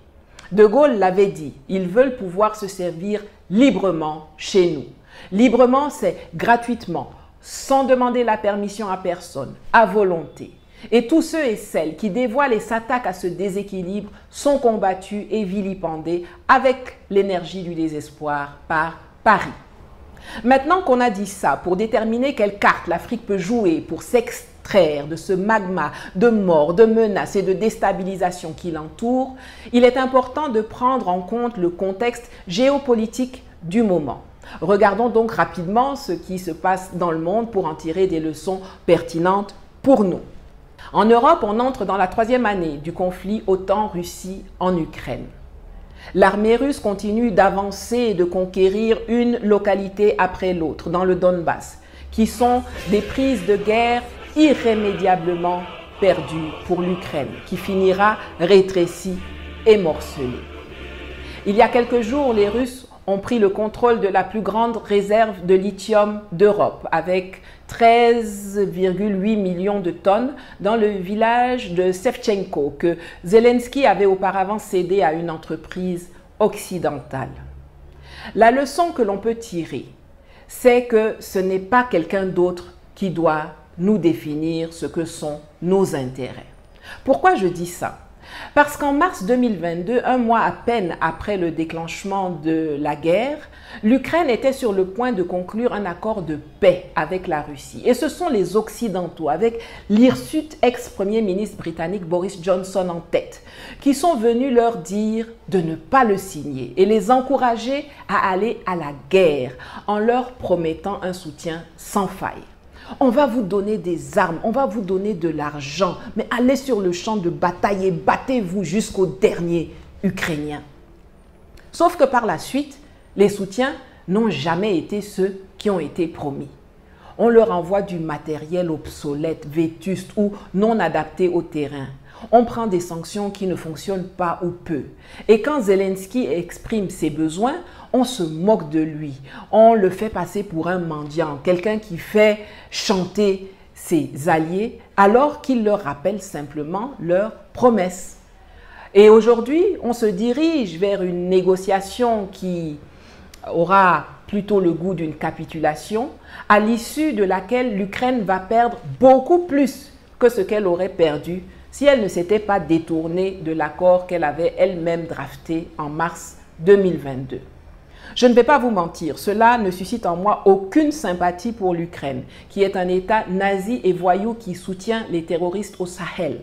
De Gaulle l'avait dit, ils veulent pouvoir se servir librement chez nous. Librement, c'est gratuitement, sans demander la permission à personne, à volonté. Et tous ceux et celles qui dévoilent et s'attaquent à ce déséquilibre sont combattus et vilipendés avec l'énergie du désespoir par Paris. Maintenant qu'on a dit ça, pour déterminer quelle carte l'Afrique peut jouer pour s'extraire de ce magma de mort, de menaces et de déstabilisation qui l'entoure, il est important de prendre en compte le contexte géopolitique du moment. Regardons donc rapidement ce qui se passe dans le monde pour en tirer des leçons pertinentes pour nous. En Europe, on entre dans la 3e année du conflit OTAN-Russie en Ukraine. L'armée russe continue d'avancer et de conquérir une localité après l'autre dans le Donbass, qui sont des prises de guerre irrémédiablement perdues pour l'Ukraine, qui finira rétrécie et morcelée. Il y a quelques jours, les Russes ont pris le contrôle de la plus grande réserve de lithium d'Europe, avec 13,8 millions de tonnes dans le village de Sevchenko, que Zelensky avait auparavant cédé à une entreprise occidentale. La leçon que l'on peut tirer, c'est que ce n'est pas quelqu'un d'autre qui doit nous définir ce que sont nos intérêts. Pourquoi je dis ça? Parce qu'en mars 2022, un mois à peine après le déclenchement de la guerre, l'Ukraine était sur le point de conclure un accord de paix avec la Russie. Et ce sont les Occidentaux, avec l'hirsute ex-premier ministre britannique Boris Johnson en tête, qui sont venus leur dire de ne pas le signer et les encourager à aller à la guerre en leur promettant un soutien sans faille. On va vous donner des armes, on va vous donner de l'argent, mais allez sur le champ de bataille et battez-vous jusqu'au dernier Ukrainien. Sauf que par la suite, les soutiens n'ont jamais été ceux qui ont été promis. On leur envoie du matériel obsolète, vétuste ou non adapté au terrain. On prend des sanctions qui ne fonctionnent pas ou peu. Et quand Zelensky exprime ses besoins, on se moque de lui. On le fait passer pour un mendiant, quelqu'un qui fait chanter ses alliés, alors qu'il leur rappelle simplement leurs promesses. Et aujourd'hui, on se dirige vers une négociation qui aura plutôt le goût d'une capitulation, à l'issue de laquelle l'Ukraine va perdre beaucoup plus que ce qu'elle aurait perdu si elle ne s'était pas détournée de l'accord qu'elle avait elle-même drafté en mars 2022. Je ne vais pas vous mentir, cela ne suscite en moi aucune sympathie pour l'Ukraine, qui est un État nazi et voyou qui soutient les terroristes au Sahel.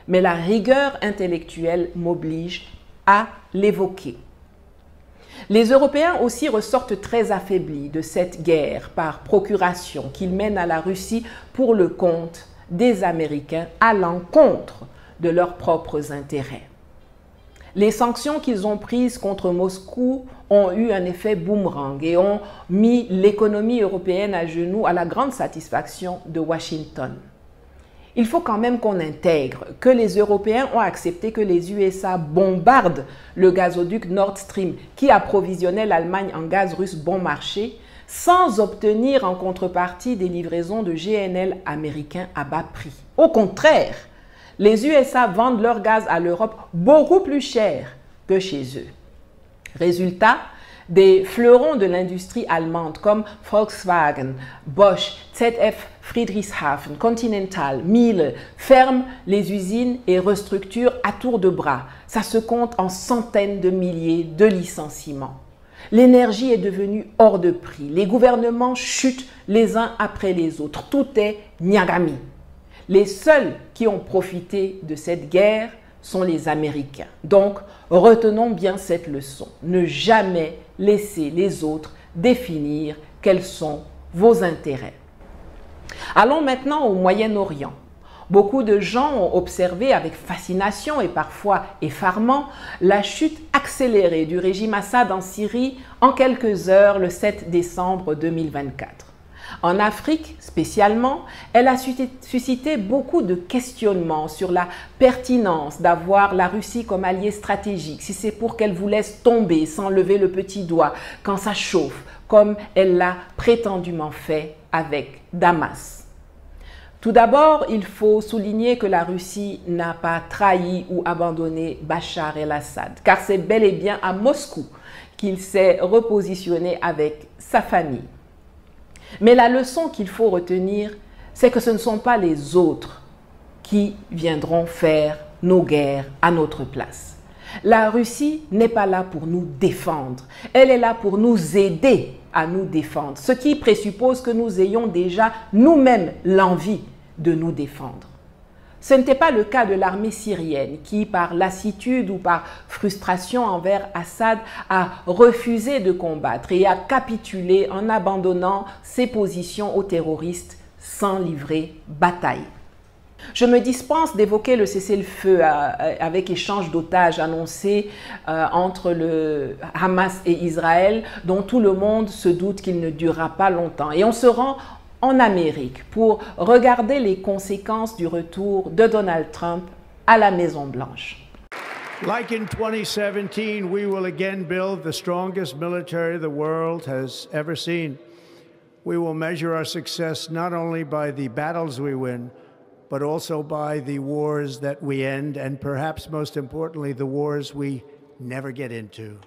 Mais la rigueur intellectuelle m'oblige à l'évoquer. Les Européens aussi ressortent très affaiblis de cette guerre par procuration qu'ils mènent à la Russie pour le compte des Américains à l'encontre de leurs propres intérêts. Les sanctions qu'ils ont prises contre Moscou ont eu un effet boomerang et ont mis l'économie européenne à genoux à la grande satisfaction de Washington. Il faut quand même qu'on intègre que les Européens ont accepté que les USA bombardent le gazoduc Nord Stream qui approvisionnait l'Allemagne en gaz russe bon marché sans obtenir en contrepartie des livraisons de GNL américains à bas prix. Au contraire, les USA vendent leur gaz à l'Europe beaucoup plus cher que chez eux. Résultat, des fleurons de l'industrie allemande comme Volkswagen, Bosch, ZF Friedrichshafen, Continental, Miele ferment les usines et restructurent à tour de bras. Ça se compte en centaines de milliers de licenciements. L'énergie est devenue hors de prix. Les gouvernements chutent les uns après les autres. Tout est Nyagami. Les seuls qui ont profité de cette guerre sont les Américains. Donc, retenons bien cette leçon. Ne jamais laisser les autres définir quels sont vos intérêts. Allons maintenant au Moyen-Orient. Beaucoup de gens ont observé avec fascination et parfois effarement la chute accélérée du régime Assad en Syrie en quelques heures le 7 décembre 2024. En Afrique, spécialement, elle a suscité beaucoup de questionnements sur la pertinence d'avoir la Russie comme allié stratégique, si c'est pour qu'elle vous laisse tomber sans lever le petit doigt quand ça chauffe, comme elle l'a prétendument fait avec Damas. Tout d'abord, il faut souligner que la Russie n'a pas trahi ou abandonné Bachar el-Assad, car c'est bel et bien à Moscou qu'il s'est repositionné avec sa famille. Mais la leçon qu'il faut retenir, c'est que ce ne sont pas les autres qui viendront faire nos guerres à notre place. La Russie n'est pas là pour nous défendre, elle est là pour nous aider à nous défendre, ce qui présuppose que nous ayons déjà nous-mêmes l'envie de nous défendre. Ce n'était pas le cas de l'armée syrienne qui, par lassitude ou par frustration envers Assad, a refusé de combattre et a capitulé en abandonnant ses positions aux terroristes sans livrer bataille. Je me dispense d'évoquer le cessez-le-feu avec échange d'otages annoncé entre le Hamas et Israël, dont tout le monde se doute qu'il ne durera pas longtemps. Et on se rend en Amérique pour regarder les conséquences du retour de Donald Trump à la Maison-Blanche. Like in 2017, we will again build the strongest military the world has ever seen. We will measure our success not only by the battles we win, but also by the wars that we end, and perhaps most importantly, the wars we never get into.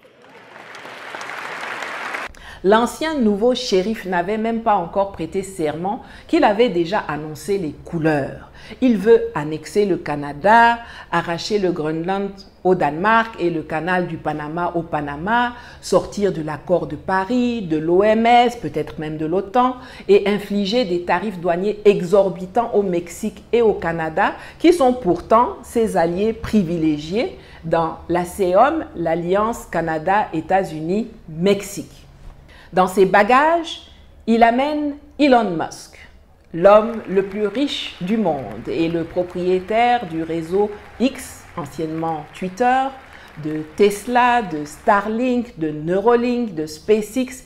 L'ancien nouveau shérif n'avait même pas encore prêté serment qu'il avait déjà annoncé les couleurs. Il veut annexer le Canada, arracher le Groenland au Danemark et le canal du Panama au Panama, sortir de l'accord de Paris, de l'OMS, peut-être même de l'OTAN, et infliger des tarifs douaniers exorbitants au Mexique et au Canada, qui sont pourtant ses alliés privilégiés dans l'ASEOM, l'Alliance Canada-États-Unis-Mexique. Dans ses bagages, il amène Elon Musk, l'homme le plus riche du monde et le propriétaire du réseau X, anciennement Twitter, de Tesla, de Starlink, de Neuralink, de SpaceX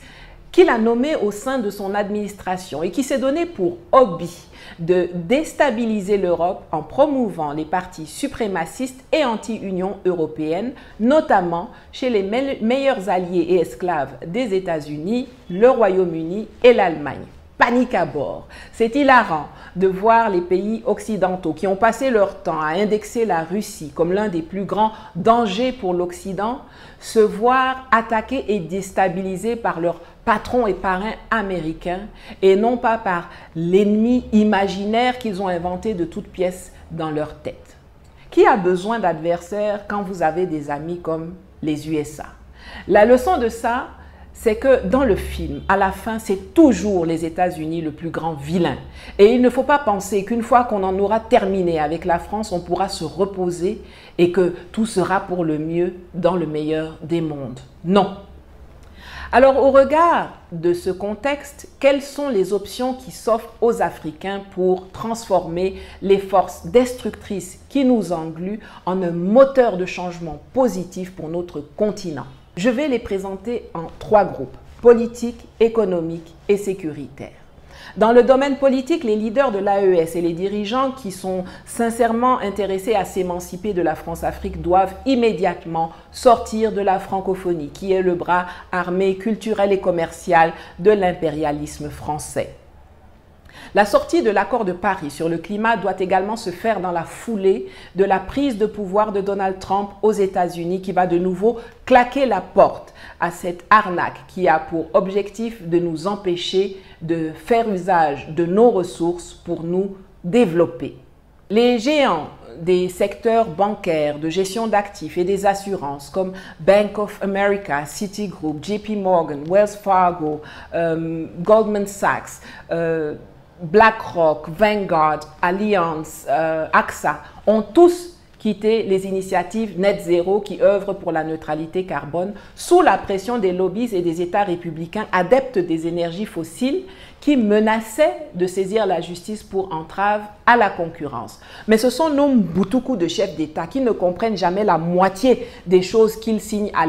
qu'il a nommé au sein de son administration et qui s'est donné pour hobby de déstabiliser l'Europe en promouvant les partis suprémacistes et anti-Union européenne, notamment chez les meilleurs alliés et esclaves des États-Unis, le Royaume-Uni et l'Allemagne. Panique à bord. C'est hilarant de voir les pays occidentaux qui ont passé leur temps à indexer la Russie comme l'un des plus grands dangers pour l'Occident se voir attaqués et déstabilisés par leurs patrons et parrains américains et non pas par l'ennemi imaginaire qu'ils ont inventé de toutes pièces dans leur tête. Qui a besoin d'adversaires quand vous avez des amis comme les USA? La leçon de ça, c'est que dans le film, à la fin, c'est toujours les États-Unis le plus grand vilain. Et il ne faut pas penser qu'une fois qu'on en aura terminé avec la France, on pourra se reposer et que tout sera pour le mieux dans le meilleur des mondes. Non. Alors, au regard de ce contexte, quelles sont les options qui s'offrent aux Africains pour transformer les forces destructrices qui nous engluent en un moteur de changement positif pour notre continent? Je vais les présenter en 3 groupes, politique, économique et sécuritaire. Dans le domaine politique, les leaders de l'AES et les dirigeants qui sont sincèrement intéressés à s'émanciper de la France-Afrique doivent immédiatement sortir de la francophonie, qui est le bras armé, culturel et commercial de l'impérialisme français. La sortie de l'accord de Paris sur le climat doit également se faire dans la foulée de la prise de pouvoir de Donald Trump aux États-Unis qui va de nouveau claquer la porte à cette arnaque qui a pour objectif de nous empêcher de faire usage de nos ressources pour nous développer. Les géants des secteurs bancaires, de gestion d'actifs et des assurances comme Bank of America, Citigroup, JP Morgan, Wells Fargo, Goldman Sachs, BlackRock, Vanguard, Allianz, AXA ont tous quitté les initiatives Net Zero qui œuvrent pour la neutralité carbone sous la pression des lobbies et des États républicains adeptes des énergies fossiles qui menaçaient de saisir la justice pour entrave à la concurrence. Mais ce sont nos boutoukou de chefs d'État qui ne comprennent jamais la moitié des choses qu'ils signent à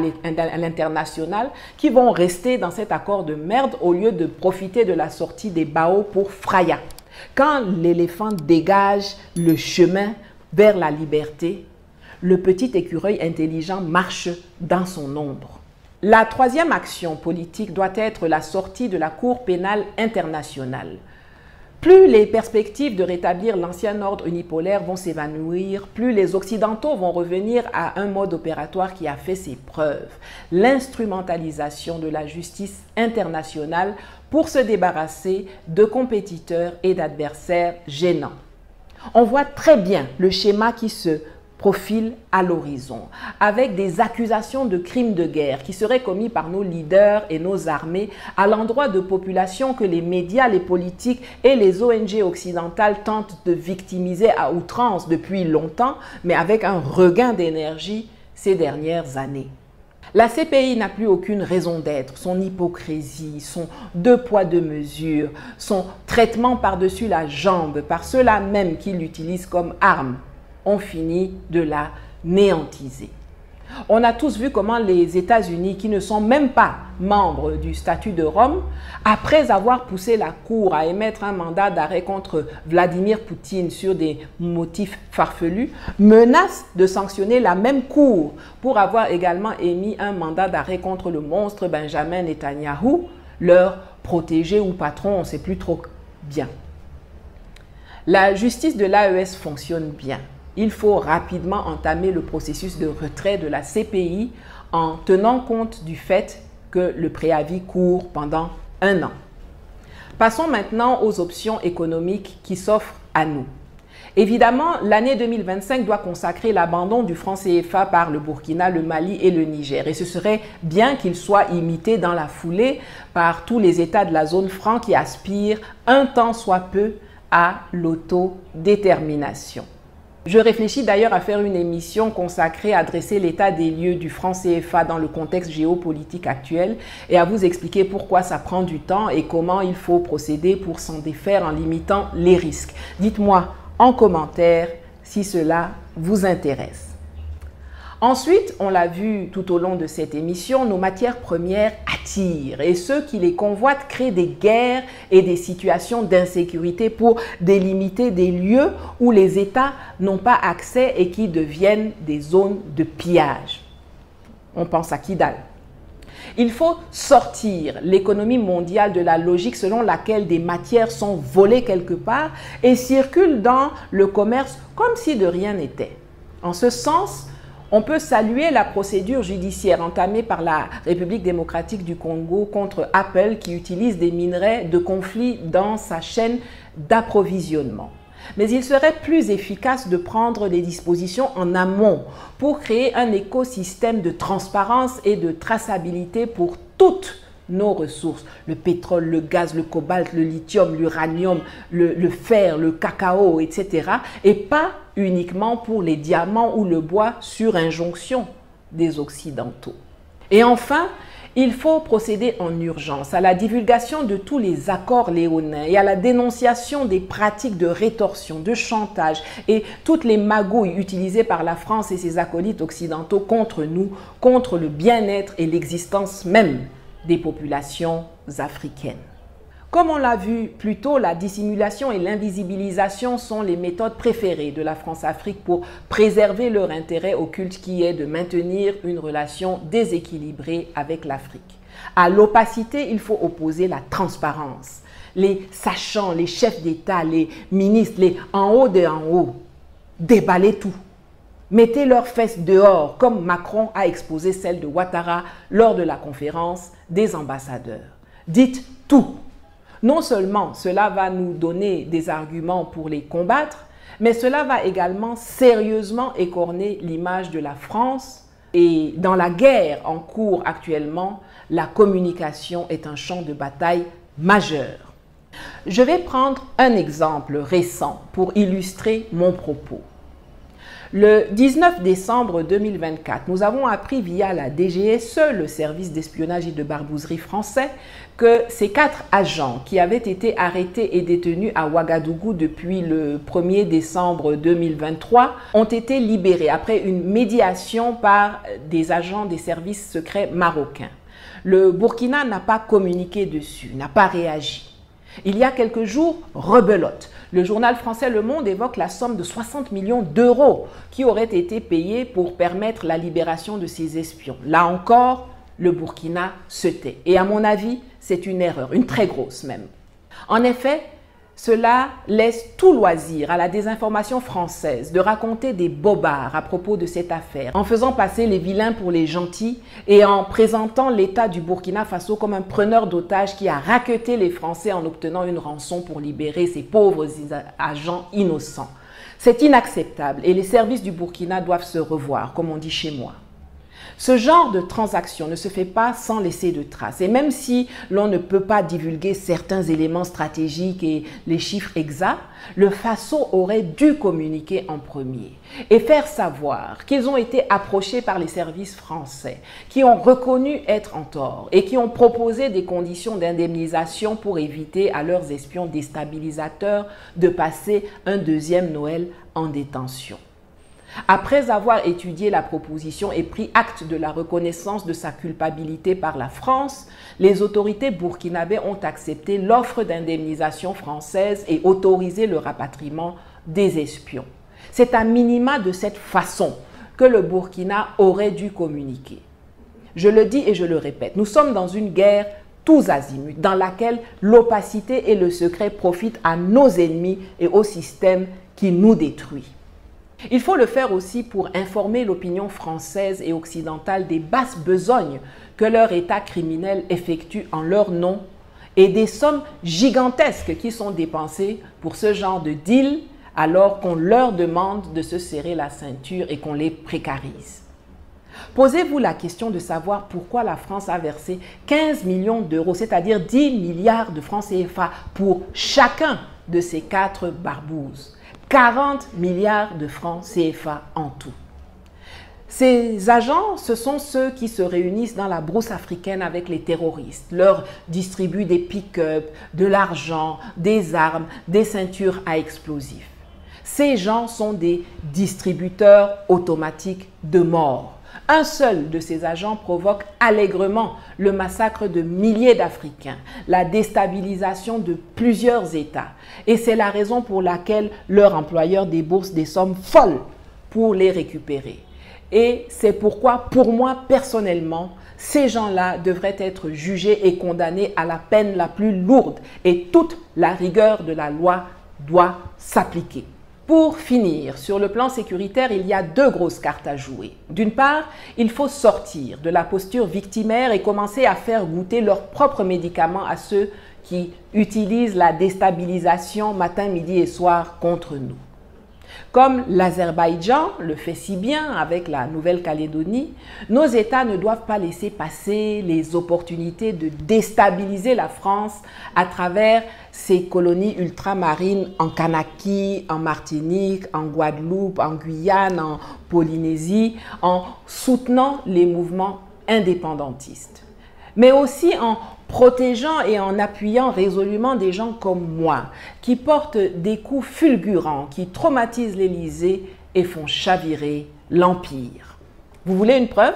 l'international qui vont rester dans cet accord de merde au lieu de profiter de la sortie des BAO pour Fraya. Quand l'éléphant dégage le chemin vers la liberté, le petit écureuil intelligent marche dans son ombre. La 3e action politique doit être la sortie de la Cour pénale internationale. Plus les perspectives de rétablir l'ancien ordre unipolaire vont s'évanouir, plus les Occidentaux vont revenir à un mode opératoire qui a fait ses preuves. L'instrumentalisation de la justice internationale pour se débarrasser de compétiteurs et d'adversaires gênants. On voit très bien le schéma qui se profile à l'horizon, avec des accusations de crimes de guerre qui seraient commis par nos leaders et nos armées à l'endroit de populations que les médias, les politiques et les ONG occidentales tentent de victimiser à outrance depuis longtemps, mais avec un regain d'énergie ces dernières années. La CPI n'a plus aucune raison d'être. Son hypocrisie, son 2 poids 2 mesures, son traitement par-dessus la jambe par ceux-là même qui l'utilisent comme arme, ont fini de la néantiser. On a tous vu comment les États-Unis, qui ne sont même pas membres du statut de Rome, après avoir poussé la Cour à émettre un mandat d'arrêt contre Vladimir Poutine sur des motifs farfelus, menacent de sanctionner la même Cour pour avoir également émis un mandat d'arrêt contre le monstre Benjamin Netanyahou, leur protégé ou patron, on ne sait plus trop bien. La justice de l'AES fonctionne bien. Il faut rapidement entamer le processus de retrait de la CPI en tenant compte du fait que le préavis court pendant 1 an. Passons maintenant aux options économiques qui s'offrent à nous. Évidemment, l'année 2025 doit consacrer l'abandon du franc CFA par le Burkina, le Mali et le Niger. Et ce serait bien qu'il soit imité dans la foulée par tous les États de la zone franc qui aspirent un tant soit peu à l'autodétermination. Je réfléchis d'ailleurs à faire une émission consacrée à dresser l'état des lieux du franc CFA dans le contexte géopolitique actuel et à vous expliquer pourquoi ça prend du temps et comment il faut procéder pour s'en défaire en limitant les risques. Dites-moi en commentaire si cela vous intéresse. Ensuite, on l'a vu tout au long de cette émission, nos matières premières attirent et ceux qui les convoitent créent des guerres et des situations d'insécurité pour délimiter des lieux où les États n'ont pas accès et qui deviennent des zones de pillage. On pense à Kidal. Il faut sortir l'économie mondiale de la logique selon laquelle des matières sont volées quelque part et circulent dans le commerce comme si de rien n'était. En ce sens, on peut saluer la procédure judiciaire entamée par la République démocratique du Congo contre Apple qui utilise des minerais de conflit dans sa chaîne d'approvisionnement. Mais il serait plus efficace de prendre des dispositions en amont pour créer un écosystème de transparence et de traçabilité pour toutes nos ressources, le pétrole, le gaz, le cobalt, le lithium, l'uranium, le fer, le cacao, etc. Et pas uniquement pour les diamants ou le bois sur injonction des Occidentaux. Et enfin, il faut procéder en urgence à la divulgation de tous les accords léonins et à la dénonciation des pratiques de rétorsion, de chantage et toutes les magouilles utilisées par la France et ses acolytes occidentaux contre nous, contre le bien-être et l'existence même des populations africaines. Comme on l'a vu plus tôt, la dissimulation et l'invisibilisation sont les méthodes préférées de la France-Afrique pour préserver leur intérêt occulte qui est de maintenir une relation déséquilibrée avec l'Afrique. À l'opacité, il faut opposer la transparence. Les sachants, les chefs d'État, les ministres, les en haut de en haut, déballez tout. Mettez leurs fesses dehors, comme Macron a exposé celle de Ouattara lors de la conférence des ambassadeurs. Dites tout. Non seulement cela va nous donner des arguments pour les combattre, mais cela va également sérieusement écorner l'image de la France. Et dans la guerre en cours actuellement, la communication est un champ de bataille majeur. Je vais prendre un exemple récent pour illustrer mon propos. Le 19 décembre 2024, nous avons appris via la DGSE, le service d'espionnage et de barbouzerie français, que ces 4 agents qui avaient été arrêtés et détenus à Ouagadougou depuis le 1er décembre 2023 ont été libérés après une médiation par des agents des services secrets marocains. Le Burkina n'a pas communiqué dessus, n'a pas réagi. Il y a quelques jours, rebelote. Le journal français Le Monde évoque la somme de 60 millions d'euros qui auraient été payés pour permettre la libération de ces espions. Là encore, le Burkina se tait. Et à mon avis, c'est une erreur, une très grosse même. En effet, cela laisse tout loisir à la désinformation française de raconter des bobards à propos de cette affaire, en faisant passer les vilains pour les gentils et en présentant l'État du Burkina Faso comme un preneur d'otages qui a raquetté les Français en obtenant une rançon pour libérer ces pauvres agents innocents. C'est inacceptable et les services du Burkina doivent se revoir, comme on dit chez moi. Ce genre de transaction ne se fait pas sans laisser de traces. Et même si l'on ne peut pas divulguer certains éléments stratégiques et les chiffres exacts, le Faso aurait dû communiquer en premier et faire savoir qu'ils ont été approchés par les services français, qui ont reconnu être en tort et qui ont proposé des conditions d'indemnisation pour éviter à leurs espions déstabilisateurs de passer un deuxième Noël en détention. Après avoir étudié la proposition et pris acte de la reconnaissance de sa culpabilité par la France, les autorités burkinabées ont accepté l'offre d'indemnisation française et autorisé le rapatriement des espions. C'est à minima de cette façon que le Burkina aurait dû communiquer. Je le dis et je le répète, nous sommes dans une guerre tous azimuts, dans laquelle l'opacité et le secret profitent à nos ennemis et au système qui nous détruit. Il faut le faire aussi pour informer l'opinion française et occidentale des basses besognes que leur État criminel effectue en leur nom et des sommes gigantesques qui sont dépensées pour ce genre de deal alors qu'on leur demande de se serrer la ceinture et qu'on les précarise. Posez-vous la question de savoir pourquoi la France a versé 15 millions d'euros, c'est-à-dire 10 milliards de francs CFA pour chacun de ces 4 barbouzes. 40 milliards de francs CFA en tout. Ces agents, ce sont ceux qui se réunissent dans la brousse africaine avec les terroristes, leur distribuent des pick-up, de l'argent, des armes, des ceintures à explosifs. Ces gens sont des distributeurs automatiques de mort. Un seul de ces agents provoque allègrement le massacre de milliers d'Africains, la déstabilisation de plusieurs États. Et c'est la raison pour laquelle leur employeur débourse des sommes folles pour les récupérer. Et c'est pourquoi, pour moi personnellement, ces gens-là devraient être jugés et condamnés à la peine la plus lourde. Et toute la rigueur de la loi doit s'appliquer. Pour finir, sur le plan sécuritaire, il y a deux grosses cartes à jouer. D'une part, il faut sortir de la posture victimaire et commencer à faire goûter leurs propres médicaments à ceux qui utilisent la déstabilisation matin, midi et soir contre nous. Comme l'Azerbaïdjan le fait si bien avec la Nouvelle-Calédonie, nos États ne doivent pas laisser passer les opportunités de déstabiliser la France à travers ses colonies ultramarines en Kanaki, en Martinique, en Guadeloupe, en Guyane, en Polynésie, en soutenant les mouvements indépendantistes. Mais aussi en protégeant et en appuyant résolument des gens comme moi, qui portent des coups fulgurants, qui traumatisent l'Élysée et font chavirer l'Empire. Vous voulez une preuve?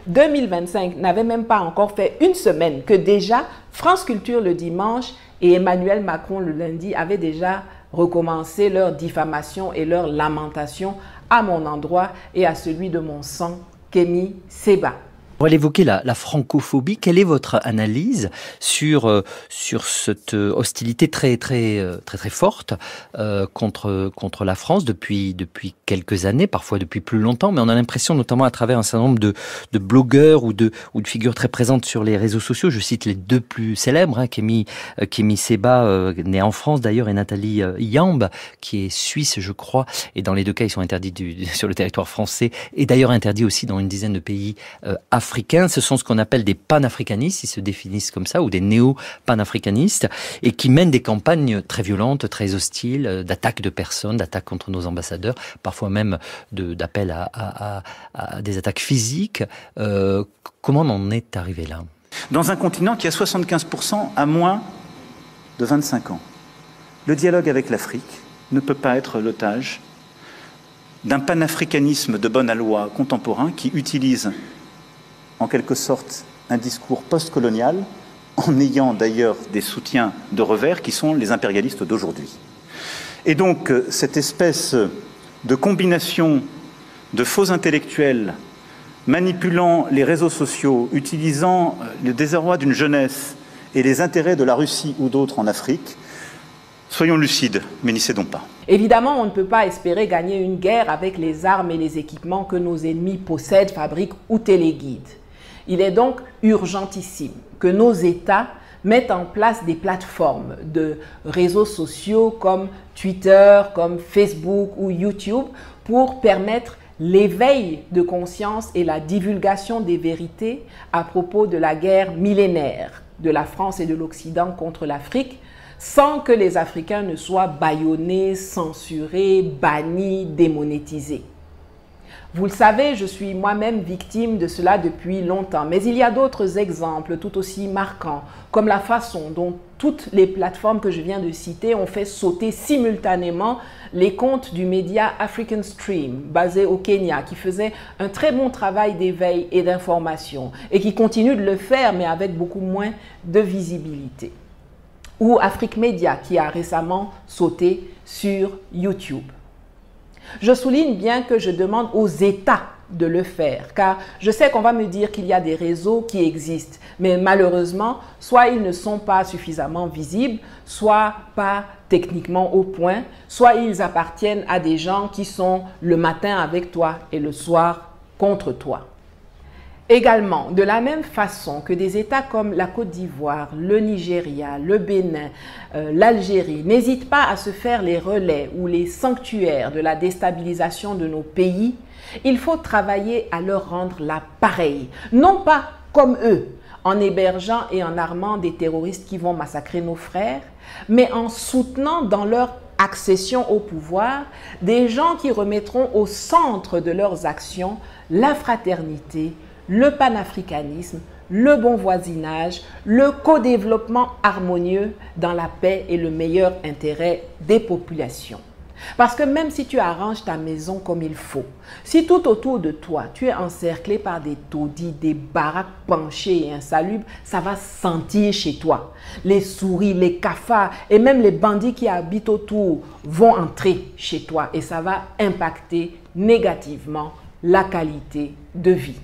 2025 n'avait même pas encore fait une semaine que déjà France Culture le dimanche et Emmanuel Macron le lundi avaient déjà recommencé leur diffamation et leur lamentation à mon endroit et à celui de mon sang, Kémy Séba. Pour évoquer la francophobie, quelle est votre analyse sur cette hostilité très forte contre la France depuis quelques années, parfois depuis plus longtemps, mais on a l'impression, notamment à travers un certain nombre de blogueurs ou de figures très présentes sur les réseaux sociaux, je cite les deux plus célèbres, hein, Kémy Séba, né en France d'ailleurs, et Nathalie Yamb, qui est suisse, je crois, et dans les deux cas, ils sont interdits sur le territoire français, et d'ailleurs interdits aussi dans une dizaine de pays africains. Ce sont ce qu'on appelle des panafricanistes, ils se définissent comme ça, ou des néo-panafricanistes, et qui mènent des campagnes très violentes, très hostiles, d'attaques de personnes, d'attaques contre nos ambassadeurs, parfois même d'appels à des attaques physiques. Comment on en est arrivé là? Dans un continent qui a 75% à moins de 25 ans, le dialogue avec l'Afrique ne peut pas être l'otage d'un panafricanisme de bonne aloi contemporain qui utilise en quelque sorte un discours post-colonial, en ayant d'ailleurs des soutiens de revers qui sont les impérialistes d'aujourd'hui. Et donc cette espèce de combination de faux intellectuels manipulant les réseaux sociaux, utilisant le désarroi d'une jeunesse et les intérêts de la Russie ou d'autres en Afrique, soyons lucides, mais n'y cédons pas. Évidemment, on ne peut pas espérer gagner une guerre avec les armes et les équipements que nos ennemis possèdent, fabriquent ou téléguident. Il est donc urgentissime que nos États mettent en place des plateformes de réseaux sociaux comme Twitter, comme Facebook ou YouTube pour permettre l'éveil de conscience et la divulgation des vérités à propos de la guerre millénaire de la France et de l'Occident contre l'Afrique, sans que les Africains ne soient bâillonnés, censurés, bannis, démonétisés. Vous le savez, je suis moi-même victime de cela depuis longtemps, mais il y a d'autres exemples tout aussi marquants, comme la façon dont toutes les plateformes que je viens de citer ont fait sauter simultanément les comptes du média African Stream, basé au Kenya, qui faisait un très bon travail d'éveil et d'information, et qui continue de le faire, mais avec beaucoup moins de visibilité. Ou Afrique Media, qui a récemment sauté sur YouTube. Je souligne bien que je demande aux États de le faire, car je sais qu'on va me dire qu'il y a des réseaux qui existent, mais malheureusement, soit ils ne sont pas suffisamment visibles, soit pas techniquement au point, soit ils appartiennent à des gens qui sont le matin avec toi et le soir contre toi. Également, de la même façon que des États comme la Côte d'Ivoire, le Nigeria, le Bénin, l'Algérie n'hésitent pas à se faire les relais ou les sanctuaires de la déstabilisation de nos pays, il faut travailler à leur rendre la pareille, non pas comme eux, en hébergeant et en armant des terroristes qui vont massacrer nos frères, mais en soutenant dans leur accession au pouvoir des gens qui remettront au centre de leurs actions la fraternité, le panafricanisme, le bon voisinage, le co-développement harmonieux dans la paix et le meilleur intérêt des populations. Parce que même si tu arranges ta maison comme il faut, si tout autour de toi, tu es encerclé par des taudis, des baraques penchées et insalubres, ça va sentir chez toi. Les souris, les cafards et même les bandits qui habitent autour vont entrer chez toi et ça va impacter négativement la qualité de vie.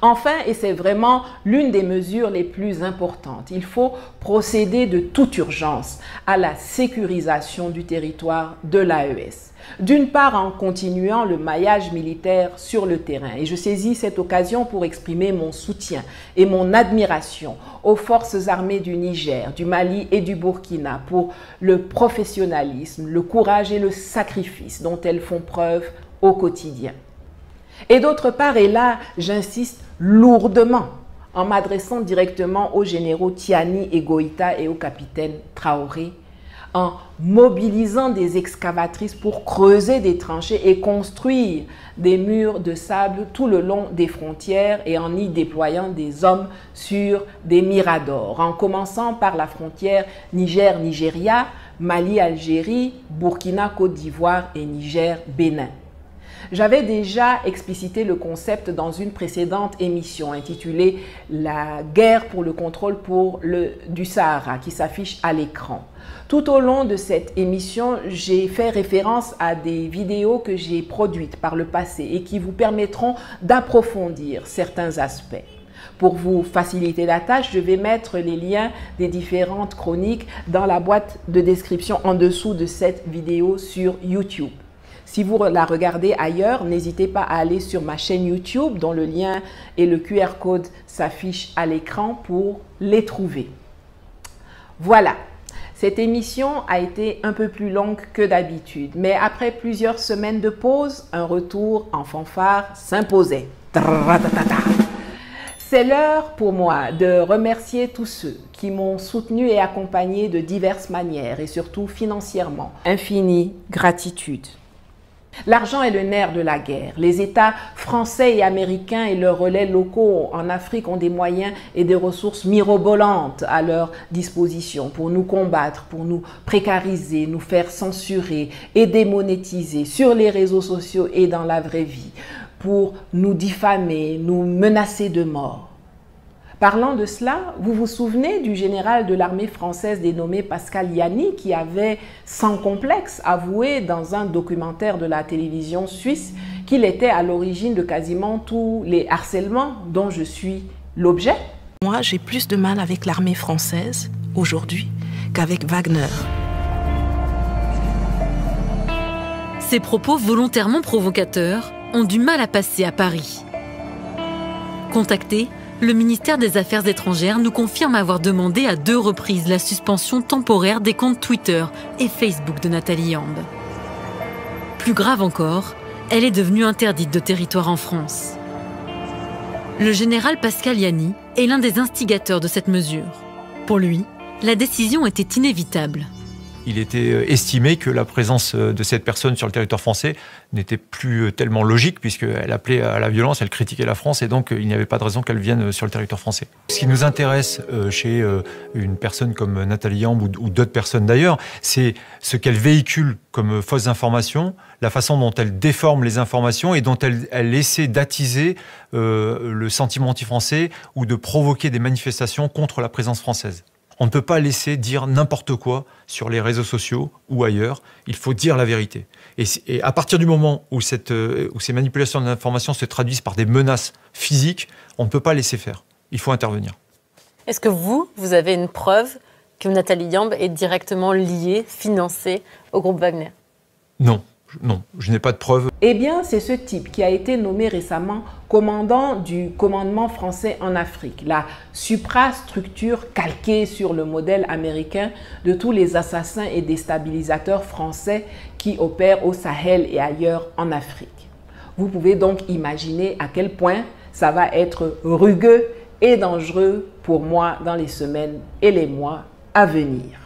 Enfin, et c'est vraiment l'une des mesures les plus importantes, il faut procéder de toute urgence à la sécurisation du territoire de l'AES. D'une part, en continuant le maillage militaire sur le terrain. Et je saisis cette occasion pour exprimer mon soutien et mon admiration aux forces armées du Niger, du Mali et du Burkina pour le professionnalisme, le courage et le sacrifice dont elles font preuve au quotidien. Et d'autre part, et là j'insiste lourdement en m'adressant directement aux généraux Tiani et Goïta et au capitaine Traoré, en mobilisant des excavatrices pour creuser des tranchées et construire des murs de sable tout le long des frontières et en y déployant des hommes sur des miradors, en commençant par la frontière Niger-Nigeria, Mali-Algérie, Burkina-Côte d'Ivoire et Niger-Bénin. J'avais déjà explicité le concept dans une précédente émission intitulée « La guerre pour le contrôle du Sahara » qui s'affiche à l'écran. Tout au long de cette émission, j'ai fait référence à des vidéos que j'ai produites par le passé et qui vous permettront d'approfondir certains aspects. Pour vous faciliter la tâche, je vais mettre les liens des différentes chroniques dans la boîte de description en dessous de cette vidéo sur YouTube. Si vous la regardez ailleurs, n'hésitez pas à aller sur ma chaîne YouTube dont le lien et le QR code s'affichent à l'écran pour les trouver. Voilà, cette émission a été un peu plus longue que d'habitude, mais après plusieurs semaines de pause, un retour en fanfare s'imposait. C'est l'heure pour moi de remercier tous ceux qui m'ont soutenu et accompagné de diverses manières et surtout financièrement. Infinie gratitude. L'argent est le nerf de la guerre. Les États français et américains et leurs relais locaux en Afrique ont des moyens et des ressources mirobolantes à leur disposition pour nous combattre, pour nous précariser, nous faire censurer et démonétiser sur les réseaux sociaux et dans la vraie vie, pour nous diffamer, nous menacer de mort. Parlant de cela, vous vous souvenez du général de l'armée française dénommé Pascal Yanni qui avait sans complexe avoué dans un documentaire de la télévision suisse qu'il était à l'origine de quasiment tous les harcèlements dont je suis l'objet? Moi, j'ai plus de mal avec l'armée française aujourd'hui qu'avec Wagner. Ces propos volontairement provocateurs ont du mal à passer à Paris. Contacté, le ministère des Affaires étrangères nous confirme avoir demandé à 2 reprises la suspension temporaire des comptes Twitter et Facebook de Nathalie Yamb. Plus grave encore, elle est devenue interdite de territoire en France. Le général Pascal Yanni est l'un des instigateurs de cette mesure. Pour lui, la décision était inévitable. Il était estimé que la présence de cette personne sur le territoire français n'était plus tellement logique puisqu'elle appelait à la violence, elle critiquait la France et donc il n'y avait pas de raison qu'elle vienne sur le territoire français. Ce qui nous intéresse chez une personne comme Nathalie Yamb ou d'autres personnes d'ailleurs, c'est ce qu'elle véhicule comme fausses informations, la façon dont elle déforme les informations et dont elle essaie d'attiser le sentiment anti-français ou de provoquer des manifestations contre la présence française. On ne peut pas laisser dire n'importe quoi sur les réseaux sociaux ou ailleurs. Il faut dire la vérité. Et à partir du moment où ces manipulations d'informations se traduisent par des menaces physiques, on ne peut pas laisser faire. Il faut intervenir. Est-ce que vous avez une preuve que Nathalie Yamb est directement liée, financée au groupe Wagner? Non. Non, je n'ai pas de preuves. Eh bien, c'est ce type qui a été nommé récemment commandant du commandement français en Afrique, la suprastructure calquée sur le modèle américain de tous les assassins et déstabilisateurs français qui opèrent au Sahel et ailleurs en Afrique. Vous pouvez donc imaginer à quel point ça va être rugueux et dangereux pour moi dans les semaines et les mois à venir.